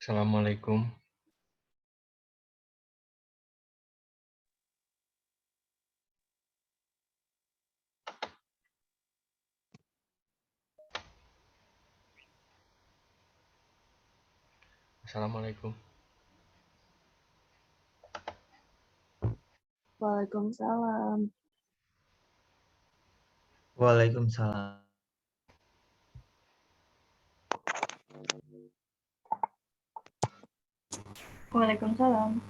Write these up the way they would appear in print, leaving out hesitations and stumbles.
Assalamualaikum. Assalamualaikum. Waalaikumsalam. Waalaikumsalam. Waalaikumsalam.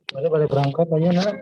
Balik berangkat aja nak.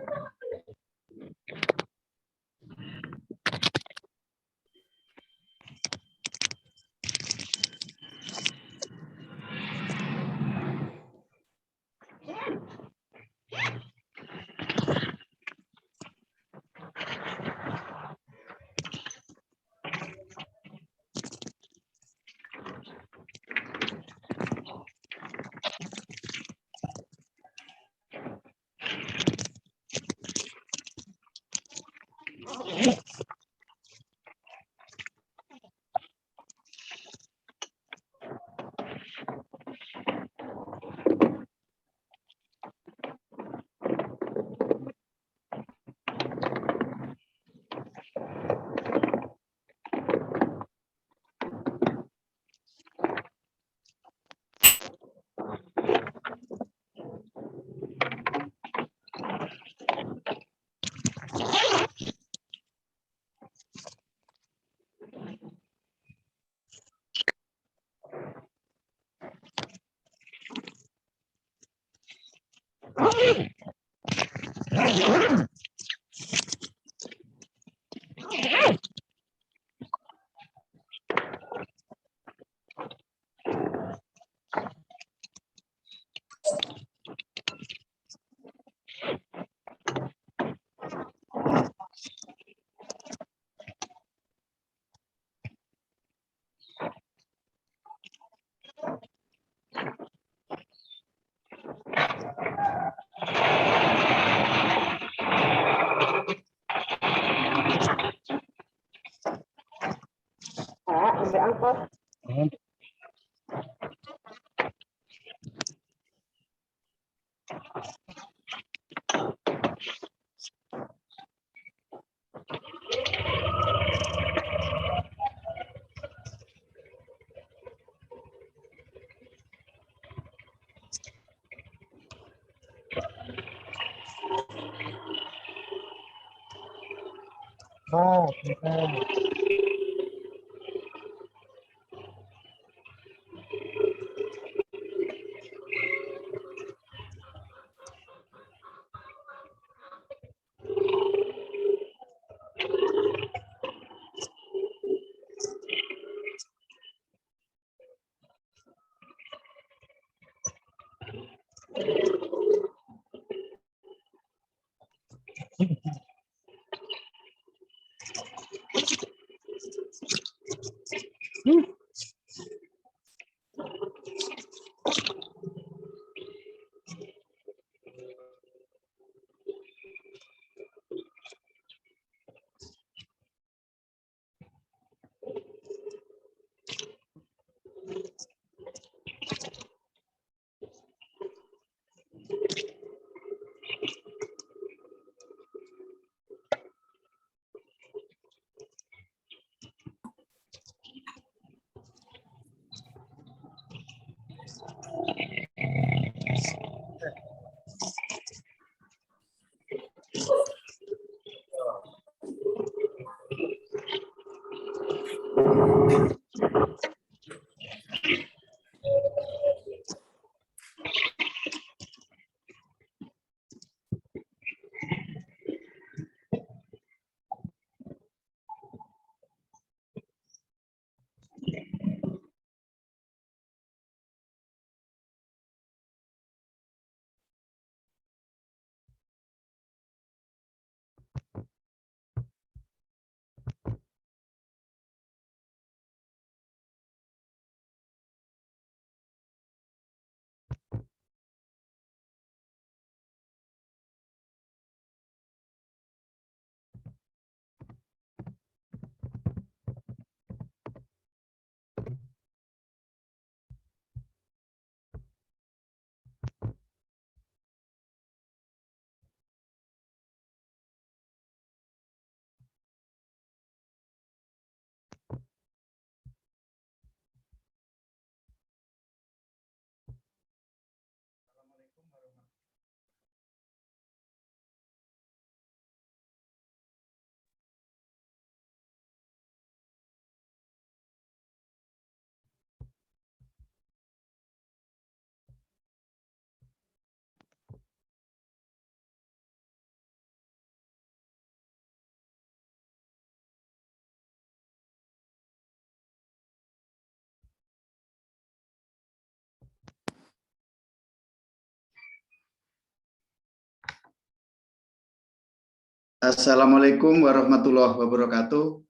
Assalamualaikum warahmatullahi wabarakatuh.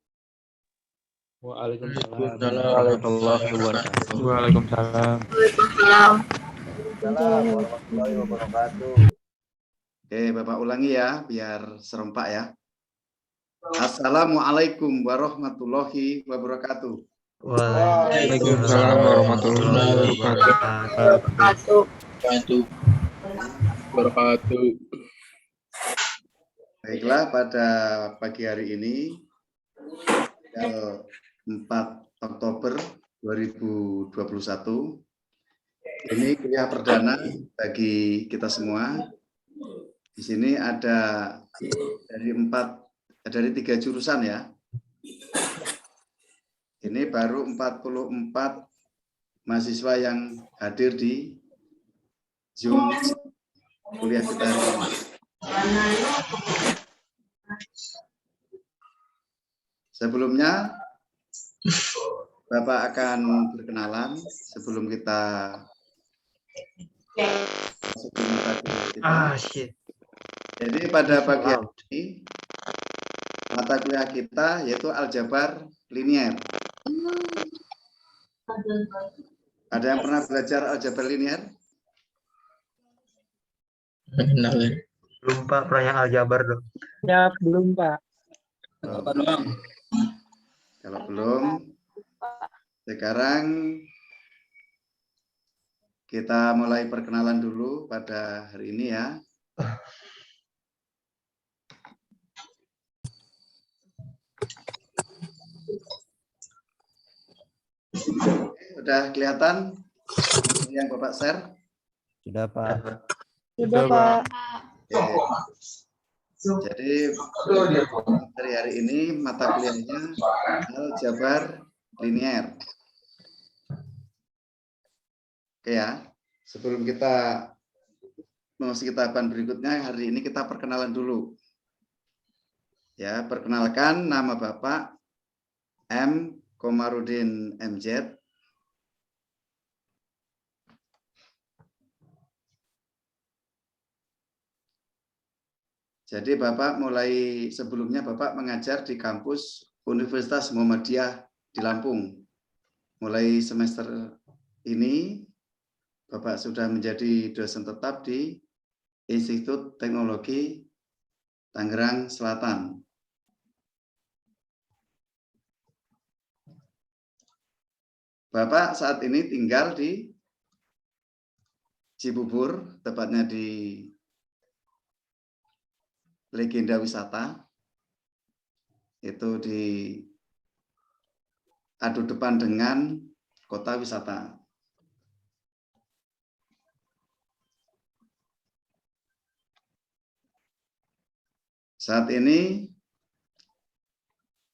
Waalaikumsalam warahmatullahi wabarakatuh. Waalaikumsalam. Warahmatullahi wabarakatuh. Oke, Bapak ulangi ya, biar serempak ya. Assalamualaikum warahmatullahi wabarakatuh. Waalaikumsalam warahmatullahi wabarakatuh. Baiklah, pada pagi hari ini, tanggal 4 Oktober 2021, ini kuliah perdana bagi kita semua. Di sini ada dari 3 jurusan ya. Ini baru 44 mahasiswa yang hadir di Zoom kuliah kita hari ini. Sebelumnya, Bapak akan berkenalan sebelum kita masuk ke mata kuliah kita. Jadi pada pagi hari ini, mata kuliah kita yaitu aljabar linier. Ada yang pernah belajar aljabar linier? Belum Pak, pernah yang aljabar dong. Ya, belum, Pak. Kalau belum, sekarang kita mulai perkenalan dulu pada hari ini ya. Sudah kelihatan yang Bapak share? Sudah Pak. Sudah, Pak. Oke. Jadi dari hari ini mata kuliahnya aljabar linier. Oke ya. Sebelum kita memasuki tahapan berikutnya, hari ini kita perkenalan dulu. Ya, perkenalkan nama Bapak M. Komarudin MZ. Jadi Bapak sebelumnya Bapak mengajar di kampus Universitas Muhammadiyah di Lampung. Mulai semester ini Bapak sudah menjadi dosen tetap di Institut Teknologi Tangerang Selatan. Bapak saat ini tinggal di Cibubur, tepatnya di Legenda Wisata, itu di adu depan dengan kota wisata. Saat ini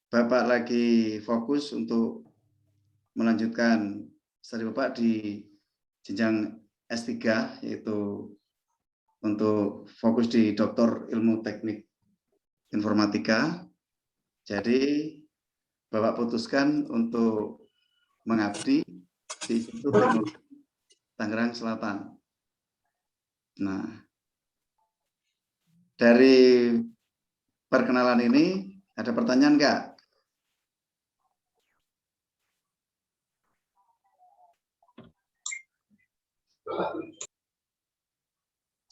Bapak lagi fokus untuk melanjutkan studi Bapak di jenjang S3, yaitu untuk fokus di Doktor Ilmu Teknik Informatika. Jadi Bapak putuskan untuk mengabdi di Institut Teknologi Tangerang Selatan. Nah, dari perkenalan ini ada pertanyaan enggak?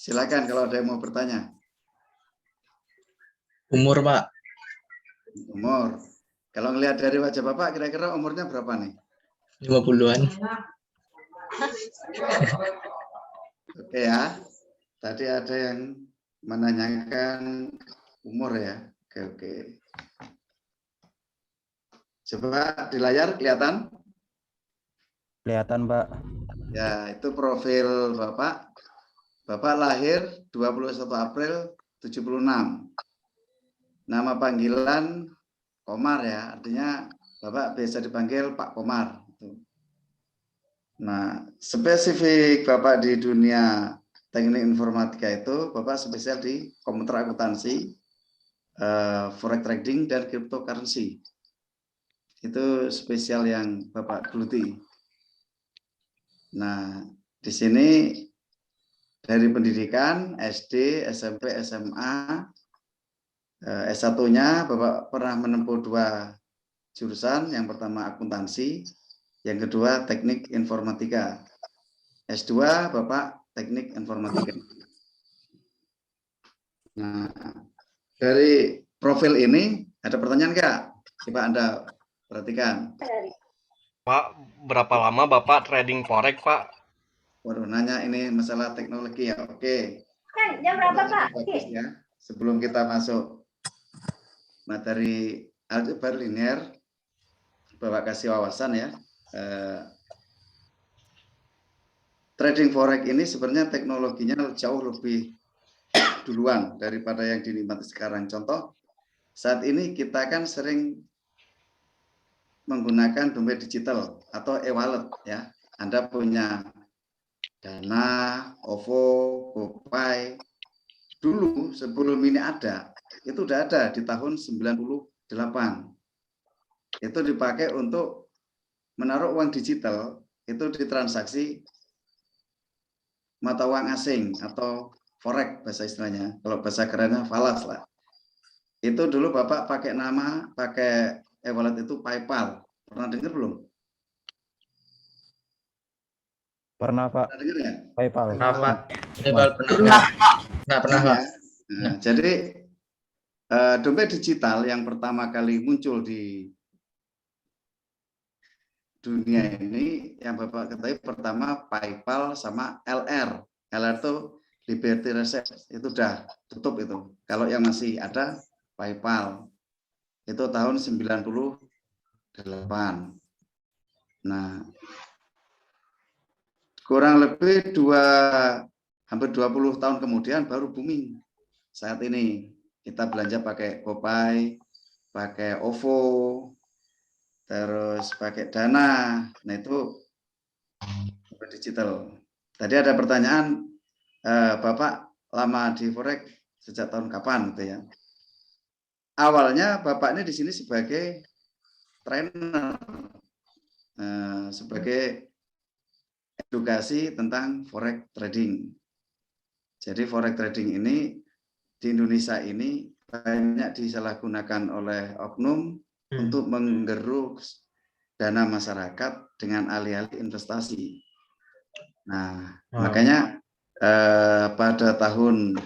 Silakan kalau ada yang mau bertanya. Umur, Pak. Umur. Kalau ngelihat dari wajah Bapak, kira-kira umurnya berapa nih? 50-an. Oke ya. Tadi ada yang menanyakan umur ya. Oke. Coba di layar kelihatan? Kelihatan Pak. Ya, itu profil Bapak. Bapak lahir 21 April 76. Nama panggilan Komar ya, artinya Bapak biasa dipanggil Pak Komar. Nah, spesifik Bapak di dunia teknik informatika itu, Bapak spesial di komputer akuntansi, forex trading, dan cryptocurrency. Itu spesial yang Bapak geluti. Nah, di sini dari pendidikan SD, SMP, SMA, S1-nya Bapak pernah menempuh 2 jurusan, yang pertama akuntansi, yang kedua teknik informatika. S2 Bapak teknik informatika. Nah, dari profil ini ada pertanyaan enggak? Coba Anda perhatikan. Pak, berapa lama Bapak trading forex, Pak? Waduh, nanya ini masalah teknologi ya. Oke. Jam berapa, Pak? Bagus ya. Sebelum kita masuk materi aljabar linier, Bapak kasih wawasan ya. Trading forex ini sebenarnya teknologinya jauh lebih duluan daripada yang dinikmati sekarang. Contoh, saat ini kita kan sering menggunakan dompet digital atau e-wallet ya. Anda punya Dana, OVO, GoPay, dulu sebelum ini ada, itu udah ada di tahun 98. Itu dipakai untuk menaruh uang digital, itu ditransaksi mata uang asing atau forex bahasa istilahnya. Kalau bahasa kerennya falas lah. Itu dulu Bapak pakai e-wallet itu PayPal. Pernah dengar belum? Pernah Pak, Pernah dengar ya? PayPal. Kenapa? PayPal pernah. Nggak pernah, Pak. Nah, jadi dompet digital yang pertama kali muncul di dunia ini yang Bapak ketahui pertama PayPal sama LR. LR itu Liberty Reserve, itu udah tutup itu. Kalau yang masih ada PayPal itu tahun 98. Nah, kurang lebih hampir 20 tahun kemudian baru booming. Saat ini kita belanja pakai GoPay, pakai OVO, terus pakai Dana. Nah, itu digital. Tadi ada pertanyaan, Bapak lama di forex sejak tahun kapan gitu ya? Awalnya Bapak ini di sini sebagai trainer, sebagai edukasi tentang forex trading. Jadi forex trading ini di Indonesia ini banyak disalahgunakan oleh oknum untuk menggeruk dana masyarakat dengan alih-alih investasi. Nah, makanya pada tahun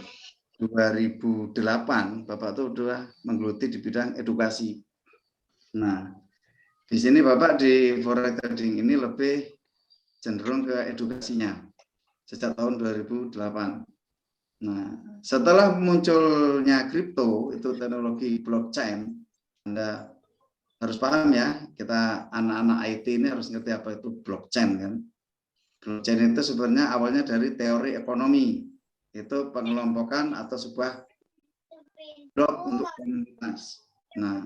2008 Bapak tuh sudah menggeluti di bidang edukasi. Nah, di sini Bapak di forex trading ini lebih cenderung ke edukasinya sejak tahun 2008. Nah, setelah munculnya kripto, itu teknologi blockchain, Anda harus paham ya, kita anak-anak IT ini harus ngerti apa itu blockchain kan. Blockchain itu sebenarnya awalnya dari teori ekonomi, itu pengelompokan atau sebuah blok untuk komunitas. Nah,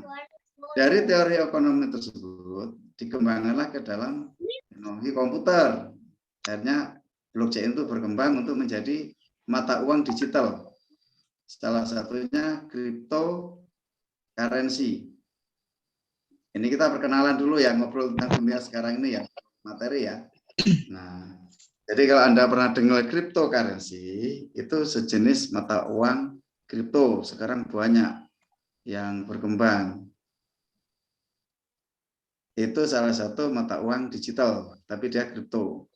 dari teori ekonomi tersebut dikembangkanlah ke dalam teknologi komputer. Akhirnya blockchain itu berkembang untuk menjadi mata uang digital. Salah satunya cryptocurrency. Ini kita perkenalan dulu ya, ngobrol tentang dunia sekarang ini ya, materi ya. Nah, jadi kalau Anda pernah dengar cryptocurrency, itu sejenis mata uang kripto. Sekarang banyak yang berkembang. Itu salah satu mata uang digital, tapi dia kripto.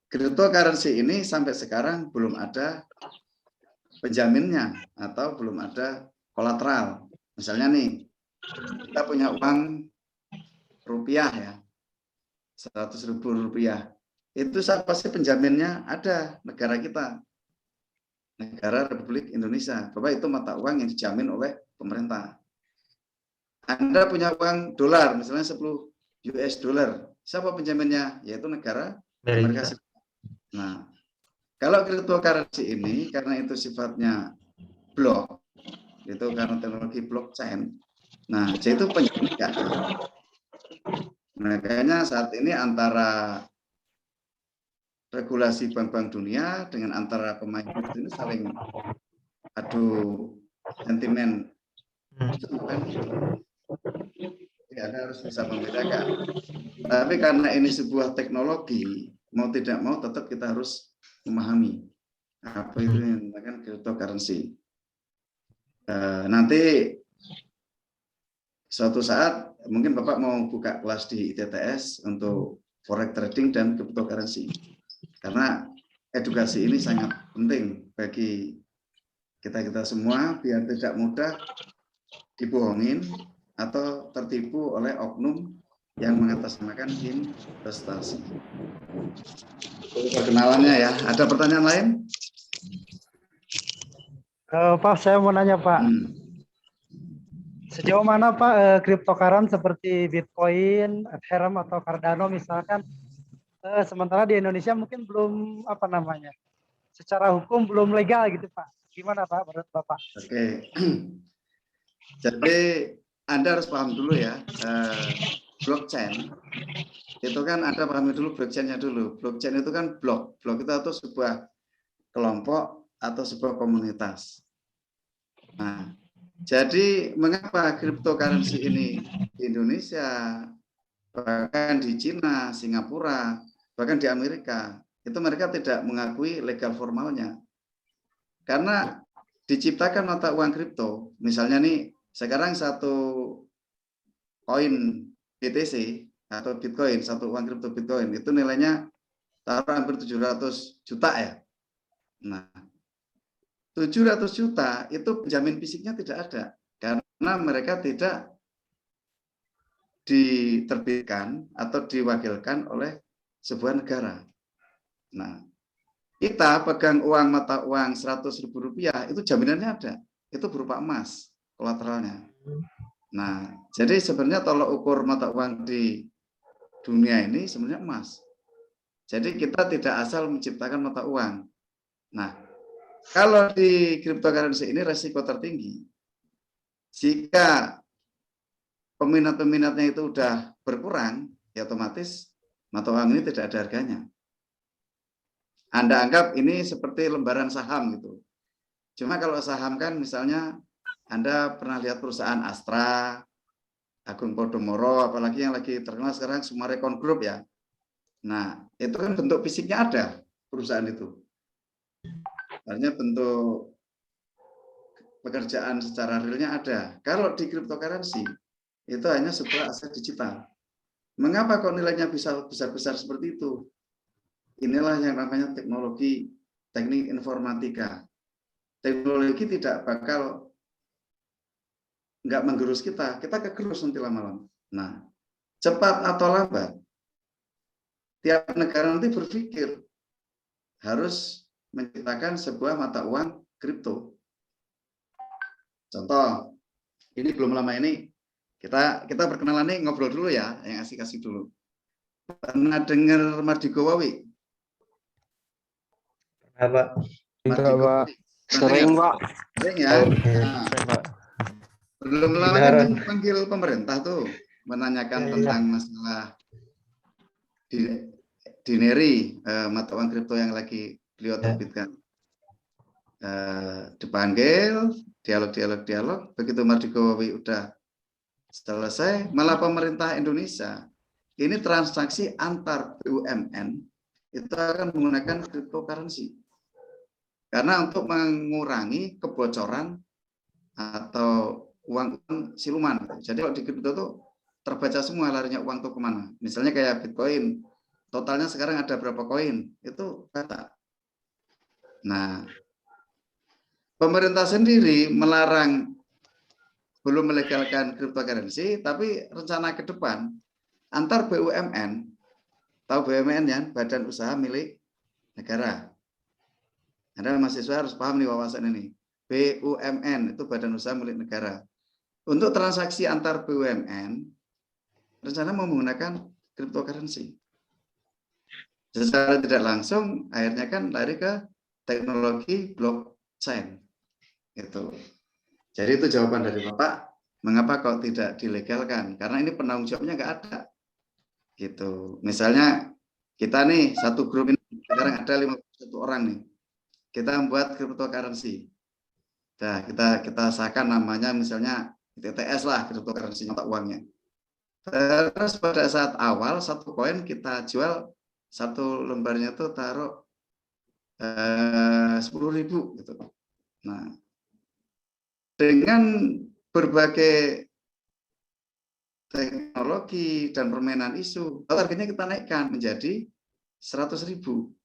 Cryptocurrency ini sampai sekarang belum ada penjaminnya atau belum ada kolateral. Misalnya nih, kita punya uang rupiah ya, 100.000 rupiah. Itu siapa sih penjaminnya? Ada negara kita, negara Republik Indonesia. Bahwa itu mata uang yang dijamin oleh pemerintah. Anda punya uang dolar, misalnya 10 US dollar. Siapa penjaminnya? Yaitu negara Amerika Serikat. Nah, kalau cryptocurrency ini karena itu sifatnya blok, itu karena teknologi blockchain. Nah, jadi itu penjamin nggak ada. Makanya saat ini antara regulasi bank-bank dunia dengan antara pemain ini saling adu sentimen. Ya, Anda harus bisa membedakan. Tapi karena ini sebuah teknologi, mau tidak mau tetap kita harus memahami apa itu yang dinamakan cryptocurrency. Nanti suatu saat mungkin Bapak mau buka kelas di ITTS untuk forex trading dan cryptocurrency. Karena edukasi ini sangat penting bagi kita semua biar tidak mudah dibohongin atau tertipu oleh oknum yang mengatasnamakan investasi. Perkenalannya ya. Ada pertanyaan lain? Pak, saya mau nanya Pak. Sejauh mana Pak cryptocurrency seperti Bitcoin, Ethereum atau Cardano misalkan, sementara di Indonesia mungkin belum secara hukum belum legal gitu Pak. Gimana Pak menurut Bapak? Oke. Jadi Anda harus paham dulu ya. Blockchain itu kan Anda pahami dulu blockchain-nya dulu. Blockchain itu kan blok. Blok itu atau sebuah kelompok atau sebuah komunitas. Nah, jadi mengapa cryptocurrency ini di Indonesia, bahkan di Cina, Singapura, bahkan di Amerika, itu mereka tidak mengakui legal formalnya. Karena diciptakan mata uang kripto, misalnya nih, sekarang satu koin BTC atau Bitcoin, satu uang kripto Bitcoin, itu nilainya taruh hampir 700 juta ya. Nah, 700 juta itu penjamin fisiknya tidak ada karena mereka tidak diterbitkan atau diwakilkan oleh sebuah negara. Nah, kita pegang uang mata uang 100.000 rupiah itu jaminannya ada, itu berupa emas kolateralnya. Nah, jadi sebenarnya tolok ukur mata uang di dunia ini sebenarnya emas. Jadi kita tidak asal menciptakan mata uang. Nah, kalau di cryptocurrency ini resiko tertinggi. Jika peminat-peminatnya itu sudah berkurang, ya otomatis mata uang ini tidak ada harganya. Anda anggap ini seperti lembaran saham gitu. Cuma kalau saham kan misalnya Anda pernah lihat perusahaan Astra, Agung Podomoro, apalagi yang lagi terkenal sekarang Summarecon Group ya. Nah, itu kan bentuk fisiknya ada perusahaan itu. Artinya bentuk pekerjaan secara realnya ada. Kalau di cryptocurrency itu hanya sebuah aset digital. Mengapa kok nilainya bisa besar-besar seperti itu? Inilah yang namanya teknologi teknik informatika. Teknologi tidak bakal nggak menggerus kita kegerus nanti lama-lama. Nah, cepat atau lambat, tiap negara nanti berpikir harus menciptakan sebuah mata uang kripto. Contoh, ini belum lama ini kita perkenalan nih, ngobrol dulu ya, yang asik-asik dulu. Pernah dengar Mardigowawi? Apa? Sering, Pak. Sering ya. Nah, belum lama kan panggil pemerintah tuh menanyakan tentang masalah dineri, mata uang kripto yang lagi beliau terbitkan. Dipanggil, dialog. Begitu Mardigowawi udah selesai, malah pemerintah Indonesia ini transaksi antar BUMN itu akan menggunakan cryptocurrency. Karena untuk mengurangi kebocoran atau uang siluman. Jadi kalau di kripto itu terbaca semua larinya uang itu kemana. Misalnya kayak Bitcoin, totalnya sekarang ada berapa koin, itu kata. Nah, pemerintah sendiri melarang, belum melegalkan cryptocurrency, tapi rencana ke depan antar BUMN, tahu BUMN ya, badan usaha milik negara. Anda mahasiswa harus paham nih wawasan ini. BUMN itu badan usaha milik negara. Untuk transaksi antar BUMN, rencana mau menggunakan cryptocurrency. Secara tidak langsung, akhirnya kan lari ke teknologi blockchain. Gitu. Jadi itu jawaban dari Bapak, mengapa kok tidak dilegalkan? Karena ini penanggung jawabnya nggak ada. Gitu. Misalnya kita nih satu grup ini sekarang ada 51 orang nih. Kita membuat cryptocurrency. Nah, kita sahkan namanya misalnya TTS lah, cryptocurrency mata uangnya. Terus pada saat awal satu koin kita jual, satu lembarnya itu taruh 10.000 gitu. Nah, dengan berbagai teknologi dan permainan isu, harganya kita naikkan menjadi 100.000.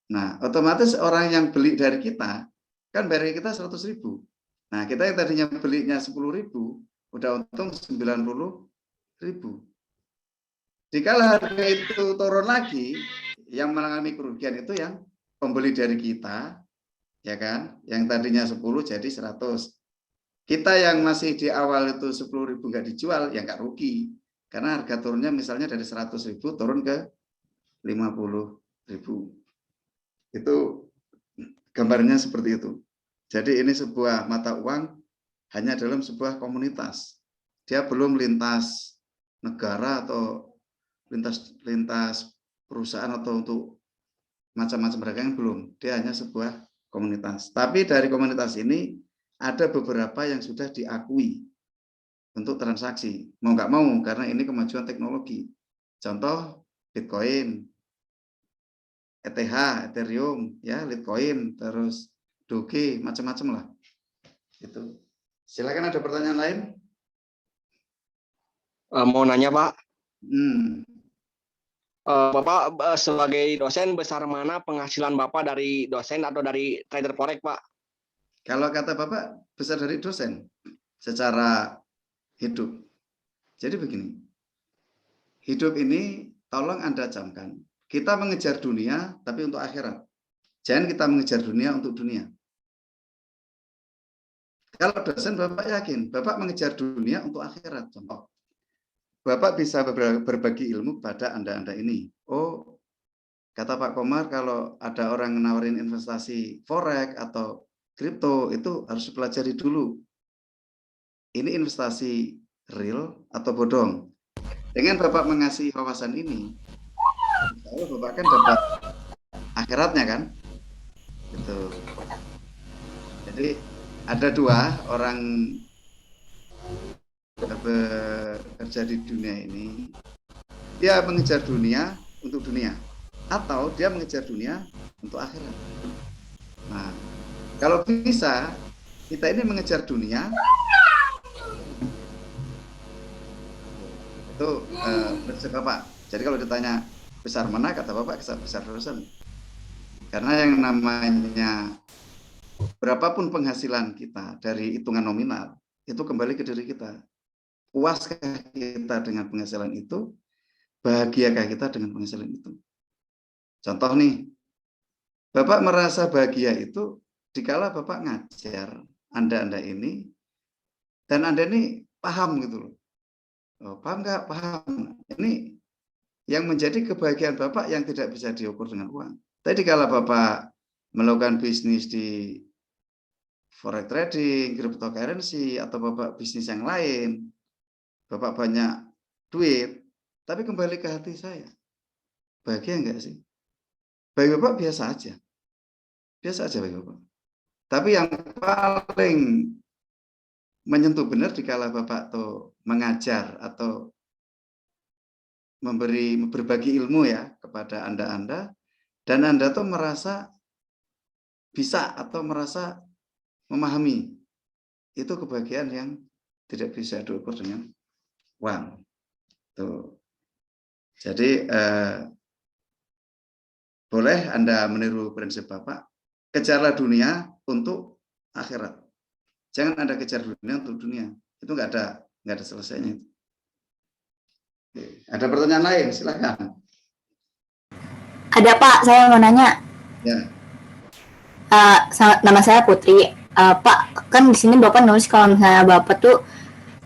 Nah, otomatis orang yang beli dari kita kan bayar kita 100.000. Nah, kita yang tadinya belinya 10.000 udah untung 90.000. Jika harga itu turun lagi, yang mengalami kerugian itu yang pembeli dari kita, ya kan? Yang tadinya 10 jadi 100. Kita yang masih di awal itu 10.000 nggak dijual, ya nggak rugi. Karena harga turunnya misalnya dari 100.000 turun ke 50.000. Itu gambarnya seperti itu. Jadi ini sebuah mata uang hanya dalam sebuah komunitas. Dia belum lintas negara atau lintas perusahaan atau untuk macam-macam mereka yang belum. Dia hanya sebuah komunitas. Tapi dari komunitas ini ada beberapa yang sudah diakui untuk transaksi. Mau nggak mau, karena ini kemajuan teknologi. Contoh, Bitcoin, ETH, Ethereum, ya, Litecoin, terus Doge, macam-macam lah. Itu. Silakan ada pertanyaan lain? Mau nanya Pak, Hmm. Bapak sebagai dosen besar mana penghasilan Bapak dari dosen atau dari trader forex Pak? Kalau kata Bapak, besar dari dosen secara hidup. Jadi begini, hidup ini tolong Anda camkan. Kita mengejar dunia, tapi untuk akhirat. Jangan kita mengejar dunia untuk dunia. Kalau dosen, Bapak yakin, Bapak mengejar dunia untuk akhirat. Contoh, Bapak bisa berbagi ilmu pada Anda ini. Oh, kata Pak Komar, kalau ada orang menawarin investasi forex atau kripto, itu harus dipelajari dulu. Ini investasi real atau bodong. Dengan Bapak mengasih wawasan ini, Bapak kan dapat akhiratnya kan? Gitu. Jadi ada dua orang bekerja di dunia ini, dia mengejar dunia untuk dunia, atau dia mengejar dunia untuk akhirat. Nah, kalau bisa kita ini mengejar dunia itu prinsip Bapak. Jadi kalau ditanya besar mana, kata Bapak besar dosen. Karena yang namanya berapapun penghasilan kita dari hitungan nominal, itu kembali ke diri kita. Puaskah kita dengan penghasilan itu? Bahagiakah kita dengan penghasilan itu? Contoh nih, Bapak merasa bahagia itu dikala Bapak ngajar Anda ini, dan Anda ini paham gitu loh. Oh, paham nggak? Paham. Ini yang menjadi kebahagiaan Bapak yang tidak bisa diukur dengan uang. Tadi kalau Bapak melakukan bisnis di forex trading, cryptocurrency, atau Bapak bisnis yang lain, Bapak banyak duit, tapi kembali ke hati saya, bahagia enggak sih? Bagi Bapak biasa aja bagi Bapak. Tapi yang paling menyentuh benar dikala Bapak tuh mengajar atau berbagi ilmu ya kepada Anda, dan Anda tuh merasa bisa atau merasa memahami, itu kebahagiaan yang tidak bisa diukur dengan uang. Tuh. Jadi boleh Anda meniru prinsip Bapak, kejarlah dunia untuk akhirat. Jangan Anda kejar dunia untuk dunia. Itu nggak ada selesainya. Oke. Ada pertanyaan lain? Silakan. Ada Pak, saya mau nanya. Ya. Nama saya Putri. Pak, kan di sini Bapak nulis kalau misalnya Bapak tuh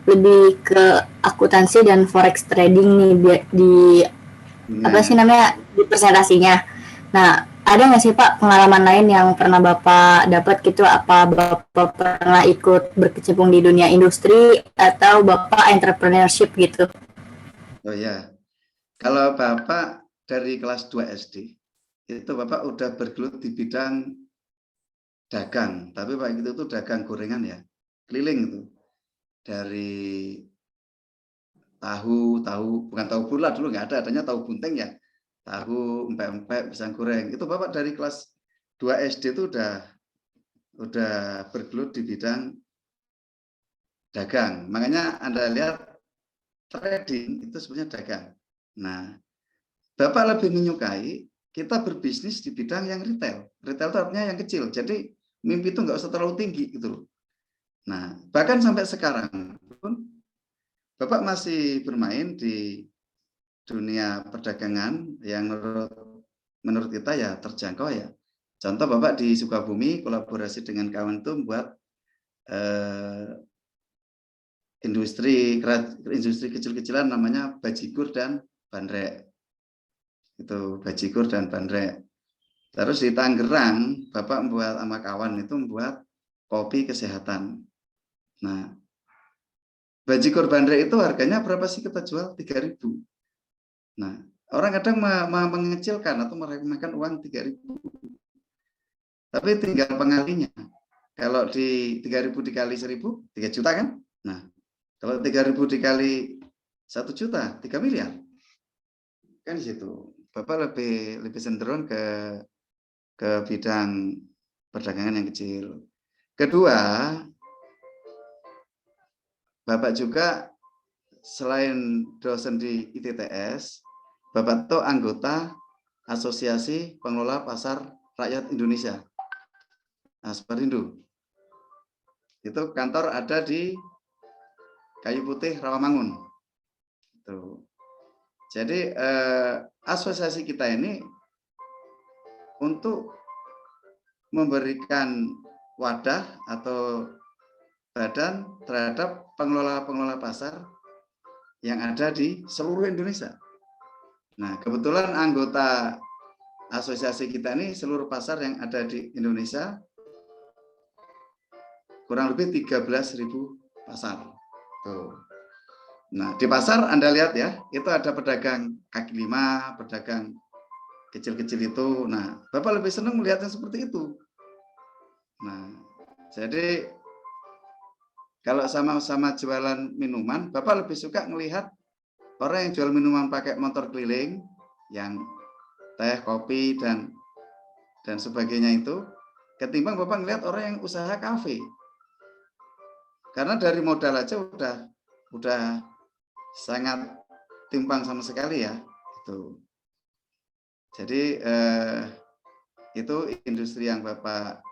lebih ke akuntansi dan forex trading nih di apa sih namanya di presentasinya. Nah, ada nggak sih Pak pengalaman lain yang pernah Bapak dapat gitu? Apa Bapak pernah ikut berkecimpung di dunia industri atau Bapak entrepreneurship gitu? Oh ya, kalau Bapak dari kelas 2 SD, itu Bapak udah bergelut di bidang dagang, tapi Pak itu tuh dagang gorengan ya, keliling itu. Dari tahu bukan tahu bulat dulu nggak ada, adanya tahu bunting ya, tahu empek-empek pisang goreng. Itu Bapak dari kelas 2 SD itu udah bergelut di bidang dagang. Makanya Anda lihat trading itu sebenarnya dagang. Nah, Bapak lebih menyukai kita berbisnis di bidang yang retail. Retail itu artinya yang kecil. Jadi mimpi itu nggak usah terlalu tinggi gitu loh. Nah, bahkan sampai sekarang pun Bapak masih bermain di dunia perdagangan yang menurut kita ya terjangkau ya. Contoh Bapak di Sukabumi kolaborasi dengan kawan itu membuat industri kecil-kecilan namanya bajigur dan bandrek. Itu bajigur dan bandrek. Terus di Tangerang Bapak membuat sama kawan itu membuat kopi kesehatan. Nah, bajigur bandrek itu harganya berapa sih kita jual? 3.000. Nah, orang kadang mengecilkan atau meremehkan uang 3.000. Tapi tinggal pengalinya. Kalau di 3.000 dikali 1.000, 3 juta kan? Nah, kalau 3.000 dikali 1 juta, 3 miliar. Kan di situ. Bapak lebih cenderung ke bidang perdagangan yang kecil. Kedua, Bapak juga selain dosen di ITTS, Bapak itu anggota Asosiasi Pengelola Pasar Rakyat Indonesia, Asparindo. Itu kantor ada di Kayu Putih, Rawamangun. Tuh. Jadi asosiasi kita ini untuk memberikan wadah atau badan terhadap pengelola-pengelola pasar yang ada di seluruh Indonesia. Nah, kebetulan anggota asosiasi kita ini seluruh pasar yang ada di Indonesia kurang lebih 13.000 pasar. Tuh. Nah, di pasar Anda lihat ya, itu ada pedagang kaki lima, pedagang kecil-kecil itu. Nah, Bapak lebih senang melihatnya seperti itu. Nah, jadi kalau sama-sama jualan minuman, Bapak lebih suka melihat orang yang jual minuman pakai motor keliling, yang teh, kopi, dan sebagainya itu, ketimbang Bapak melihat orang yang usaha kafe. Karena dari modal aja udah sangat timpang sama sekali ya. Itu. Jadi itu industri yang Bapak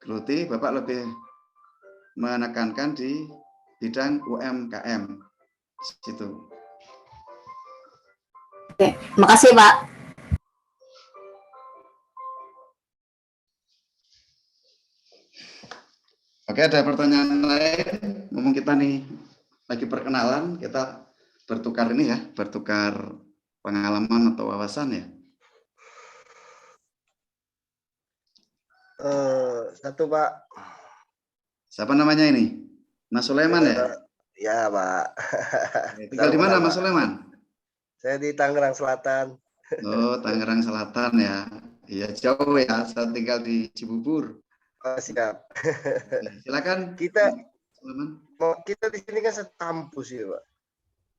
geluti, Bapak lebih menekankan di bidang UMKM. Situ. Oke, makasih Pak. Oke, ada pertanyaan lain? Ngomong kita nih lagi perkenalan, kita bertukar ini ya, bertukar pengalaman atau wawasan ya. Satu Pak. Siapa namanya ini? Mas Sulaiman ya? Ya Pak. Tinggal di mana Mas Sulaiman? Saya di Tangerang Selatan. Oh, Tangerang Selatan ya. Iya jauh ya, saya tinggal di Cibubur. Oh, siap. Silakan. Kita Sulaiman. kita di sini kan sekampus ya Pak.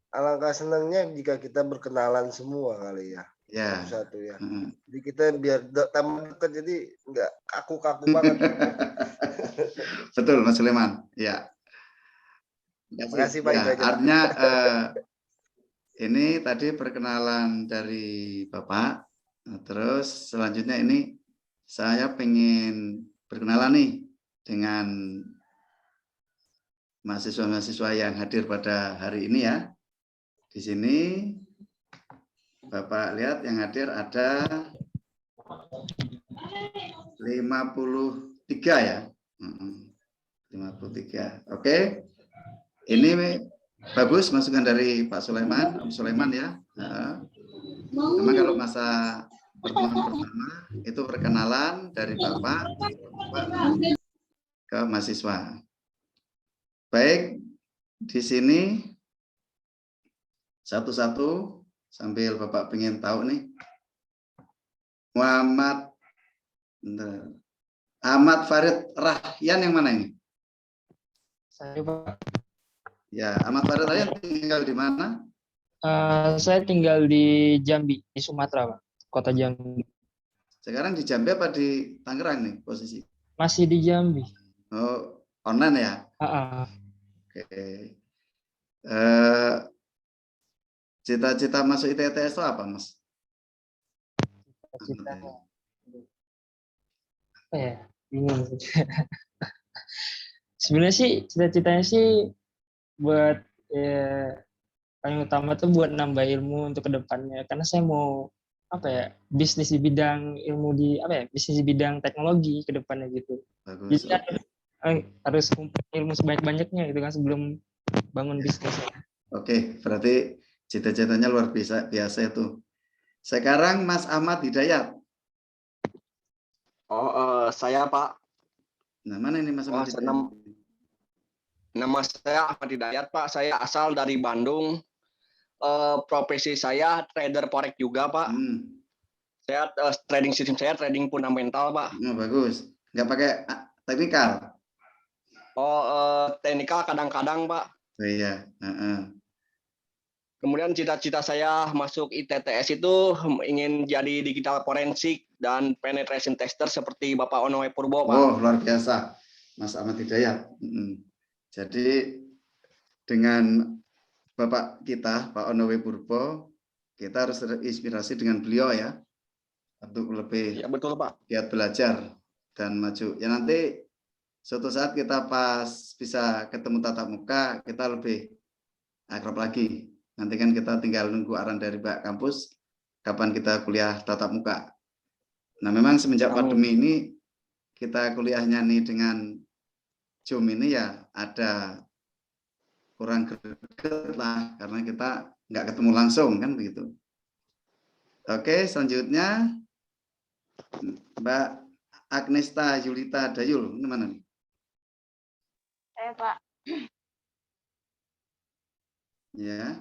Alangkah senangnya jika kita berkenalan semua kali ya. Ya. Satu ya. Jadi kita biar tambah dekat, jadi nggak kaku-kaku banget. Betul Mas Sulaiman. Ya. Terima kasih Pak. Ya, artinya ini tadi perkenalan dari Bapak. Nah, terus selanjutnya ini saya pengen berkenalan nih dengan mahasiswa-mahasiswa yang hadir pada hari ini ya. Di sini Bapak lihat yang hadir ada 53 ya. 53. Oke. Ini bagus masukan dari Pak Sulaiman, Om Sulaiman ya. Memang kalau masa pertemuan pertama itu perkenalan dari Bapak ke mahasiswa. Baik, di sini satu-satu sambil Bapak pengen tahu nih. Ahmad Farid Rahyan yang mana ini? Saya Pak. Ya, Ahmad Farid Rahyan tinggal di mana? Saya tinggal di Jambi, di Sumatera, Pak. Kota Jambi. Sekarang di Jambi apa di Tangerang nih posisi? Masih di Jambi. Oh, online ya? Oke. Cita-cita masuk ITTS itu apa, Mas? Cita-cita apa ya? Bingung. Sebenarnya sih cita-citanya sih buat paling utama tuh buat nambah ilmu untuk kedepannya, karena saya mau bisnis di bidang ilmu bisnis di bidang teknologi kedepannya gitu. Bagus. Jadi harus kumpul ilmu sebanyak-banyaknya gitu kan sebelum bangun bisnis. Oke, berarti cita-citanya luar biasa itu. Sekarang Mas Ahmad Hidayat. Saya Pak. Nah, mana ini Mas Ahmad Hidayat? Nama saya Ahmad Hidayat Pak. Saya asal dari Bandung. Profesi saya trader forex juga Pak. Saya trading sistem saya trading fundamental Pak. Oh, bagus. Nggak pakai teknikal? Teknikal kadang-kadang, Pak. Oh iya. Kemudian cita-cita saya masuk ITTS itu ingin jadi digital forensik dan penetration tester seperti Bapak Onowe Purbo, Pak. Oh, luar biasa, Mas Ahmad Hidayat. Jadi dengan Bapak kita, Pak Onowe Purbo, kita harus terinspirasi dengan beliau ya, untuk lebih Ya, betul, Pak. giat belajar dan maju. Ya nanti suatu saat kita pas bisa ketemu tatap muka, kita lebih akrab lagi. Nanti kan kita tinggal nunggu arahan dari Pak kampus, kapan kita kuliah tatap muka. Nah memang semenjak pandemi ini, kita kuliahnya nih dengan Zoom ini ya ada kurang greget lah, karena kita nggak ketemu langsung kan begitu. Oke, selanjutnya Mbak Agnesta Yulita Dayul, ini mana nih? Saya Pak. Ya.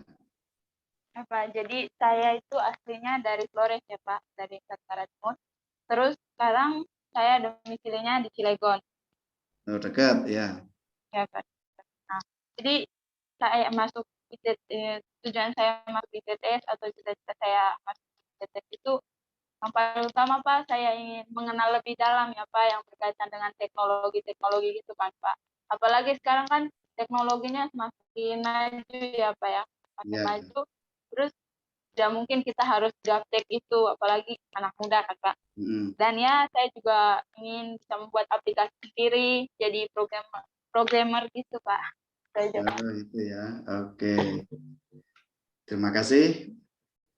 Pak, jadi saya itu aslinya dari Flores ya Pak, dari Nusantara Timur. Terus sekarang saya domisilinya di Cilegon. Oh, dekat ya. Ya Pak. Nah, jadi saya masuk tujuan saya masuk ITTS atau cita-cita saya masuk ITTS itu yang paling utama Pak, saya ingin mengenal lebih dalam ya Pak yang berkaitan dengan teknologi gitu kan Pak. Apalagi sekarang kan teknologinya semakin maju ya Pak ya, semakin maju. Terus tidak mungkin kita harus gaptek itu, apalagi anak muda kan Pak. Dan ya saya juga ingin bisa membuat aplikasi sendiri, jadi programmer gitu Pak. Oh, itu ya, oke. Terima kasih.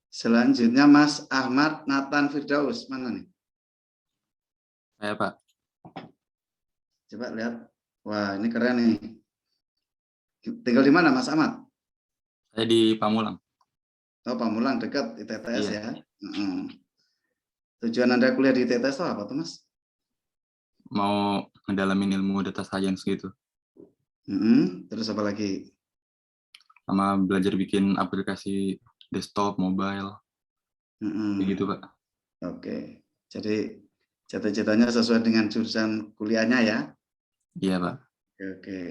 Selanjutnya Mas Ahmad Nathan Firdaus, mana nih? Saya Pak. Coba lihat. Wah, ini keren nih. Tinggal di mana Mas Ahmad? Saya di Pamulang. Oh, Pamulang dekat ITTS ya. Tujuan Anda kuliah di ITTS itu apa tuh Mas? Mau ngedalamin ilmu data science gitu. Terus apa lagi? Sama belajar bikin aplikasi desktop, mobile. Begitu Pak. Oke. Jadi cita-citanya sesuai dengan jurusan kuliahnya ya? Iya Pak. Oke.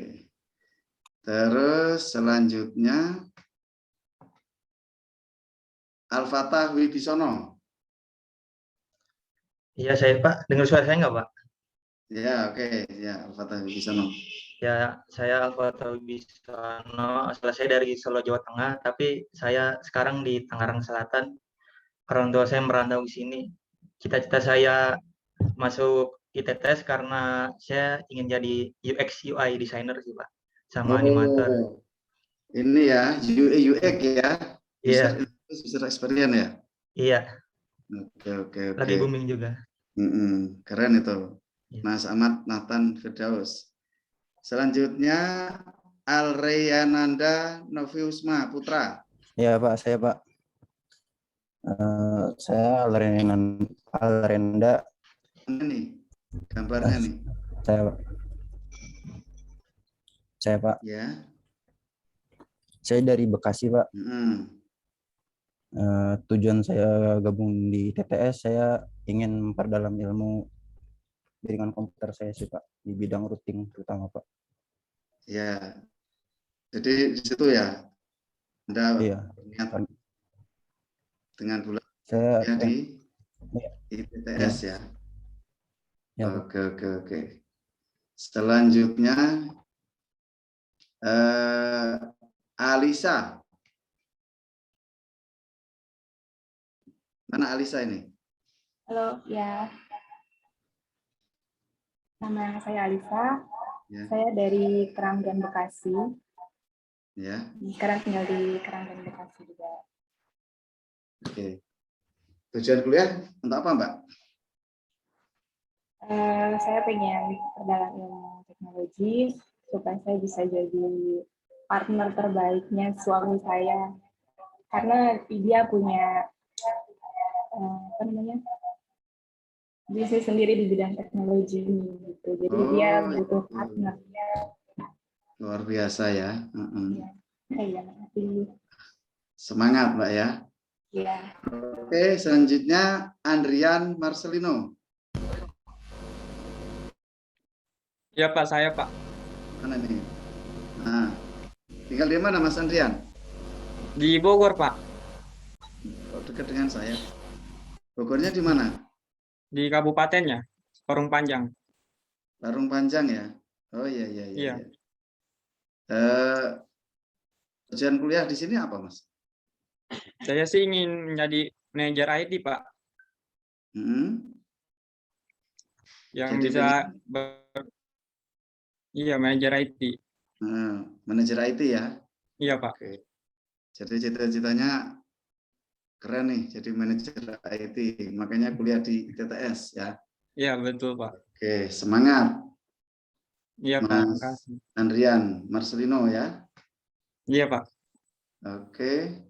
Terus selanjutnya Al-Fatah Wibisono. Iya saya Pak, dengar suara saya nggak Pak? Ya oke, ya Al-Fatah Wibisono. Ya saya Al-Fatah Wibisono, asal saya dari Solo Jawa Tengah, tapi saya sekarang di Tangerang Selatan. Orang tua saya merantau di sini. Cita-cita saya masuk ITTS karena saya ingin jadi UX UI designer sih Pak, sama animator. Ini ya UI UX ya? Iya. User experience ya? Iya. Oke. Lagi booming juga. Keren itu. Mas Ahmad Nathan Firdaus. Selanjutnya Alreyananda Noviusma Putra. Ya Pak, saya Pak. Saya Alrenda. Ini gambarnya nih. Saya Pak. Saya Pak. Ya. Saya dari Bekasi Pak. Tujuan saya gabung di TTS, saya ingin memperdalam ilmu jaringan komputer saya sih Pak, di bidang routing terutama Pak. Ya, jadi di situ ya, Anda berniat dengan bulan saya di TTS ya. Oke. Selanjutnya Alisa. Mana Alisa ini? Halo, ya. Nama saya Alisa. Ya. Saya dari Keranggan Bekasi. Ya. Sekarang tinggal di Keranggan Bekasi juga. Oke. Tujuan kuliah untuk apa, Mbak? Saya pengen perdalam ilmu teknologi supaya saya bisa jadi partner terbaiknya suami saya. Karena dia punya bisnis sendiri di bidang teknologi ini gitu, jadi dia butuh partner. Luar biasa ya. Iya, Semangat Mbak ya. Iya. Oke, selanjutnya Andrian Marcelino. Ya Pak, saya Pak. Mana nih? Nah, tinggal di mana Mas Andrian? Di Bogor, Pak. Oh, dekat dengan saya. Bogornya di mana? Di kabupatennya, Parung Panjang. Parung Panjang ya? Oh iya. Iya. Tujuan kuliah di sini apa, Mas? Saya sih ingin menjadi manajer IT, Pak. Yang Jadi bisa iya, manajer IT. Manajer IT ya? Iya, Pak. Oke. Jadi cita-citanya keren nih, jadi manajer IT. Makanya kuliah di ITTS ya? Iya, betul, Pak. Oke, semangat. Iya, Pak. Mas Makasih. Andrian Marcelino ya? Iya, Pak. Oke.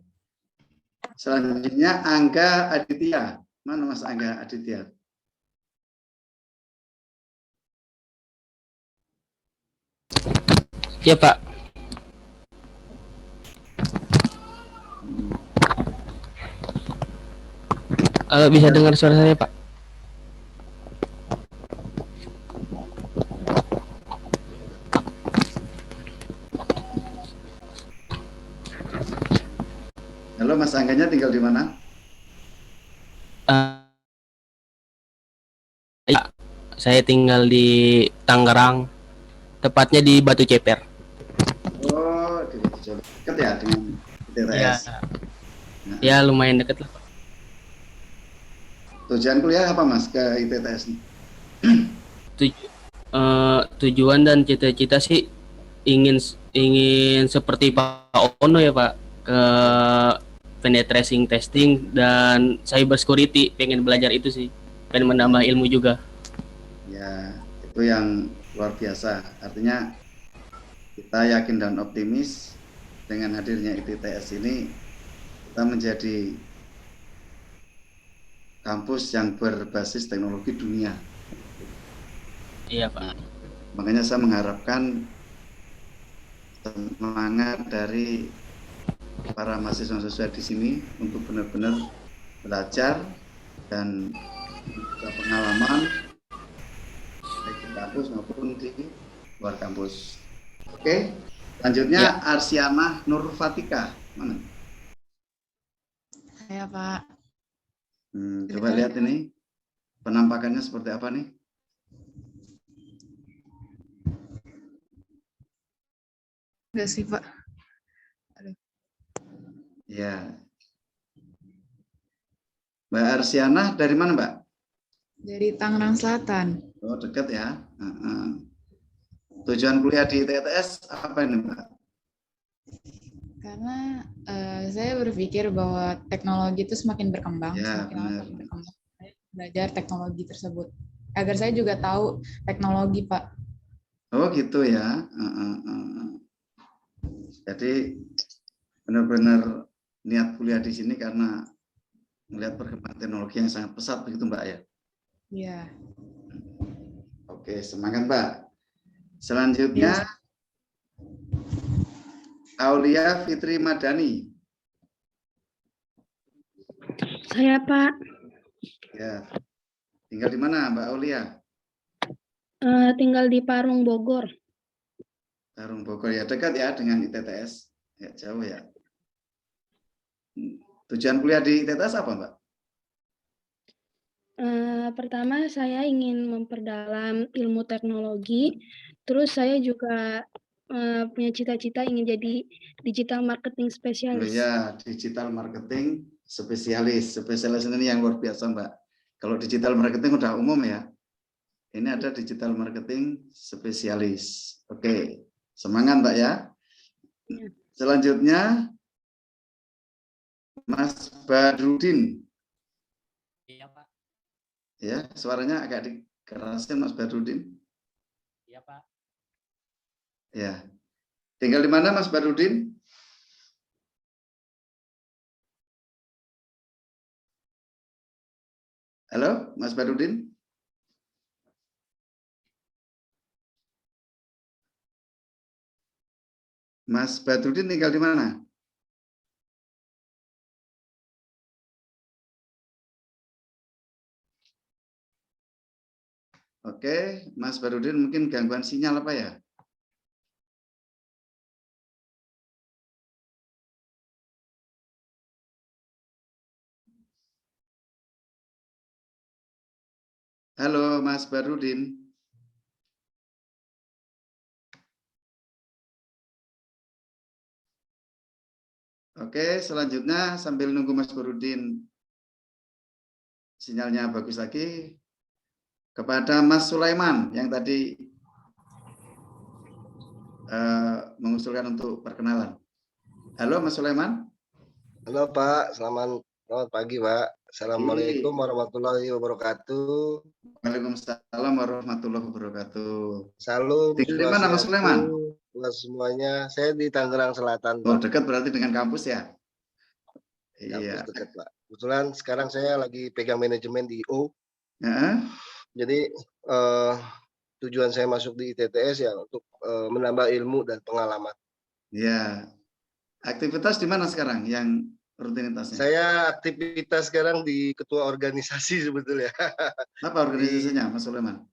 Selanjutnya Angga Aditya. Mana Mas Angga Aditya? Iya, Pak. Bisa dengar suara saya, Pak? Halo, Mas Angganya tinggal di mana? Ya, saya tinggal di Tangerang, tepatnya di Batu Ceper. Oh, di dekat ya dengan ITTS. Ya, lumayan dekat lah, Pak. Tujuan kuliah apa, Mas, ke ITTS? Tujuan dan cita-cita sih ingin seperti Pak Ono ya, Pak, ke penetracing testing dan cyber security. Pengen belajar itu sih, pengen menambah ilmu juga. Ya, itu yang luar biasa. Artinya kita yakin dan optimis dengan hadirnya ITTS ini kita menjadi kampus yang berbasis teknologi dunia. Iya, Pak. Makanya saya mengharapkan semangat dari para mahasiswa-mahasiswa di sini untuk benar-benar belajar dan pengalaman baik di kampus maupun di luar kampus. Oke, selanjutnya Arsiana Nur Fatika. Mana? Saya, Pak. Coba lihat ini penampakannya seperti apa nih? Enggak sih, Pak. Aduh. Ya. Mbak Arsiana dari mana, Mbak? Dari Tangerang Selatan. Oh, dekat ya. Tujuan kuliah di ITTS apa ini, Mbak? Karena saya berpikir bahwa teknologi itu semakin berkembang, Ya, semakin lama semakin berkembang. Saya belajar teknologi tersebut agar saya juga tahu teknologi, Pak. Oh, gitu ya. Jadi benar-benar niat kuliah di sini karena melihat perkembangan teknologi yang sangat pesat, begitu, Mbak ya? Iya. Oke, semangat, Mbak. Selanjutnya Aulia Fitri Madani. Saya, Pak. Ya. Tinggal di mana, Mbak Aulia? Tinggal di Parung, Bogor. Parung Bogor ya, dekat ya dengan ITTS. Ya, jauh ya. Tujuan kuliah di ITTS apa, Mbak? Pertama, saya ingin memperdalam ilmu teknologi. Terus saya juga punya cita-cita ingin jadi digital marketing Oh spesialis. ya, digital marketing spesialis. Spesialis ini yang luar biasa, Mbak. Kalau digital marketing udah umum ya. Ini ada digital marketing spesialis. Oke, semangat, Mbak ya. Selanjutnya Mas Badrudin. Iya, Pak. Ya, suaranya agak dikerasin, Mas Badrudin. Iya, Pak. Ya. Tinggal di mana, Mas Badrudin? Halo, Mas Badrudin? Mas Badrudin tinggal di mana? Oke, Mas Badrudin mungkin gangguan sinyal apa ya? Halo Mas Barudin. Oke, selanjutnya sambil nunggu Mas Barudin sinyalnya bagus lagi, kepada Mas Sulaiman yang tadi mengusulkan untuk perkenalan. Halo Mas Sulaiman. Halo Pak, selamat pagi Pak. Assalamualaikum warahmatullahi wabarakatuh. Waalaikumsalam warahmatullahi wabarakatuh. Salam Di mana Mas Sulaiman? buat semuanya. Saya di Tangerang Selatan, Oh, Pak. dekat berarti dengan kampus ya? Kampus Iya. dekat, Pak. Kebetulan sekarang saya lagi pegang manajemen di IO. Ya. Jadi tujuan saya masuk di ITTS ya untuk menambah ilmu dan pengalaman. Ya. Aktivitas di mana sekarang yang rutinitasnya? Saya aktivitas sekarang di ketua organisasi sebetulnya. Apa organisasinya, Mas Sulaiman?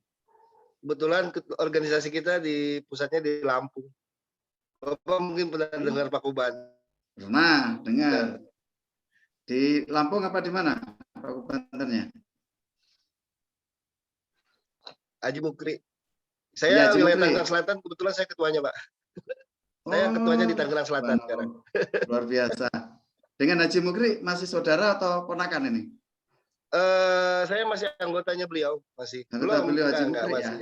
Kebetulan organisasi kita di pusatnya di Lampung. Bapak mungkin pernah dengar Pak Kuban? Pernah dengar. Di Lampung apa di mana Pak Kubannya? Haji Mukri. Saya wilayah Tangerang Selatan, kebetulan saya ketuanya, Pak. Saya ketuanya di Tangerang Selatan sekarang. Luar biasa. Dengan Haji Mukri masih saudara atau ponakan ini? Saya masih anggotanya beliau, masih. Anggota beliau Haji Mukri ya?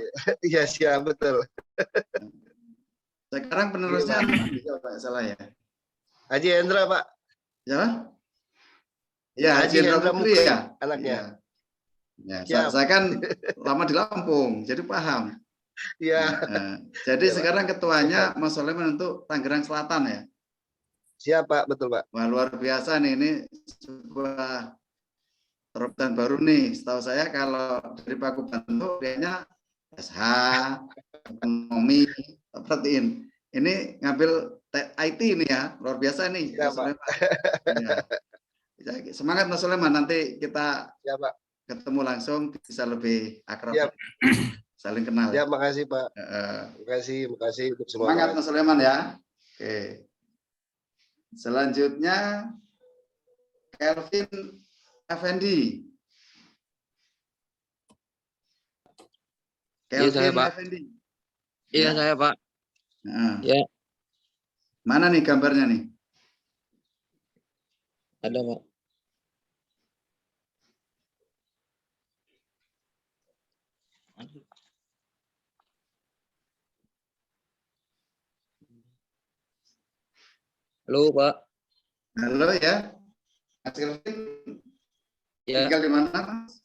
Iya, siap, betul. Sekarang penerusnya Pak, salah ya? Haji Hendra, Pak. Ya? Ya, Haji Hendra Mukri ya? Anaknya. Ya, saya kan lama di Lampung, jadi paham. Iya. Jadi sekarang ketuanya Mas Sulaiman untuk Tangerang Selatan ya? Siap, Pak, betul, Pak. Wah, luar biasa nih, ini sebuah terobosan baru nih. Setahu saya kalau dari Pak Kubanto kayaknya SH, ekonomi, perhatiin. Ini ngambil IT ini ya, luar biasa nih. Ya, Pak. Ya. Semangat Mas Sulaiman, nanti kita ya, Pak. Ketemu langsung bisa lebih akrab, saling kenal. Ya, makasih Pak. Makasih untuk semua. Semangat Mas Sulaiman ya. Oke. Selanjutnya Kelvin Effendi. Iya saya Pak. Effendi. Iya saya Pak. Nah. Ya. Mana nih gambarnya nih? Ada Pak. Halo Pak. Halo ya. Mas Kelvin. Ya. Tinggal di mana Mas?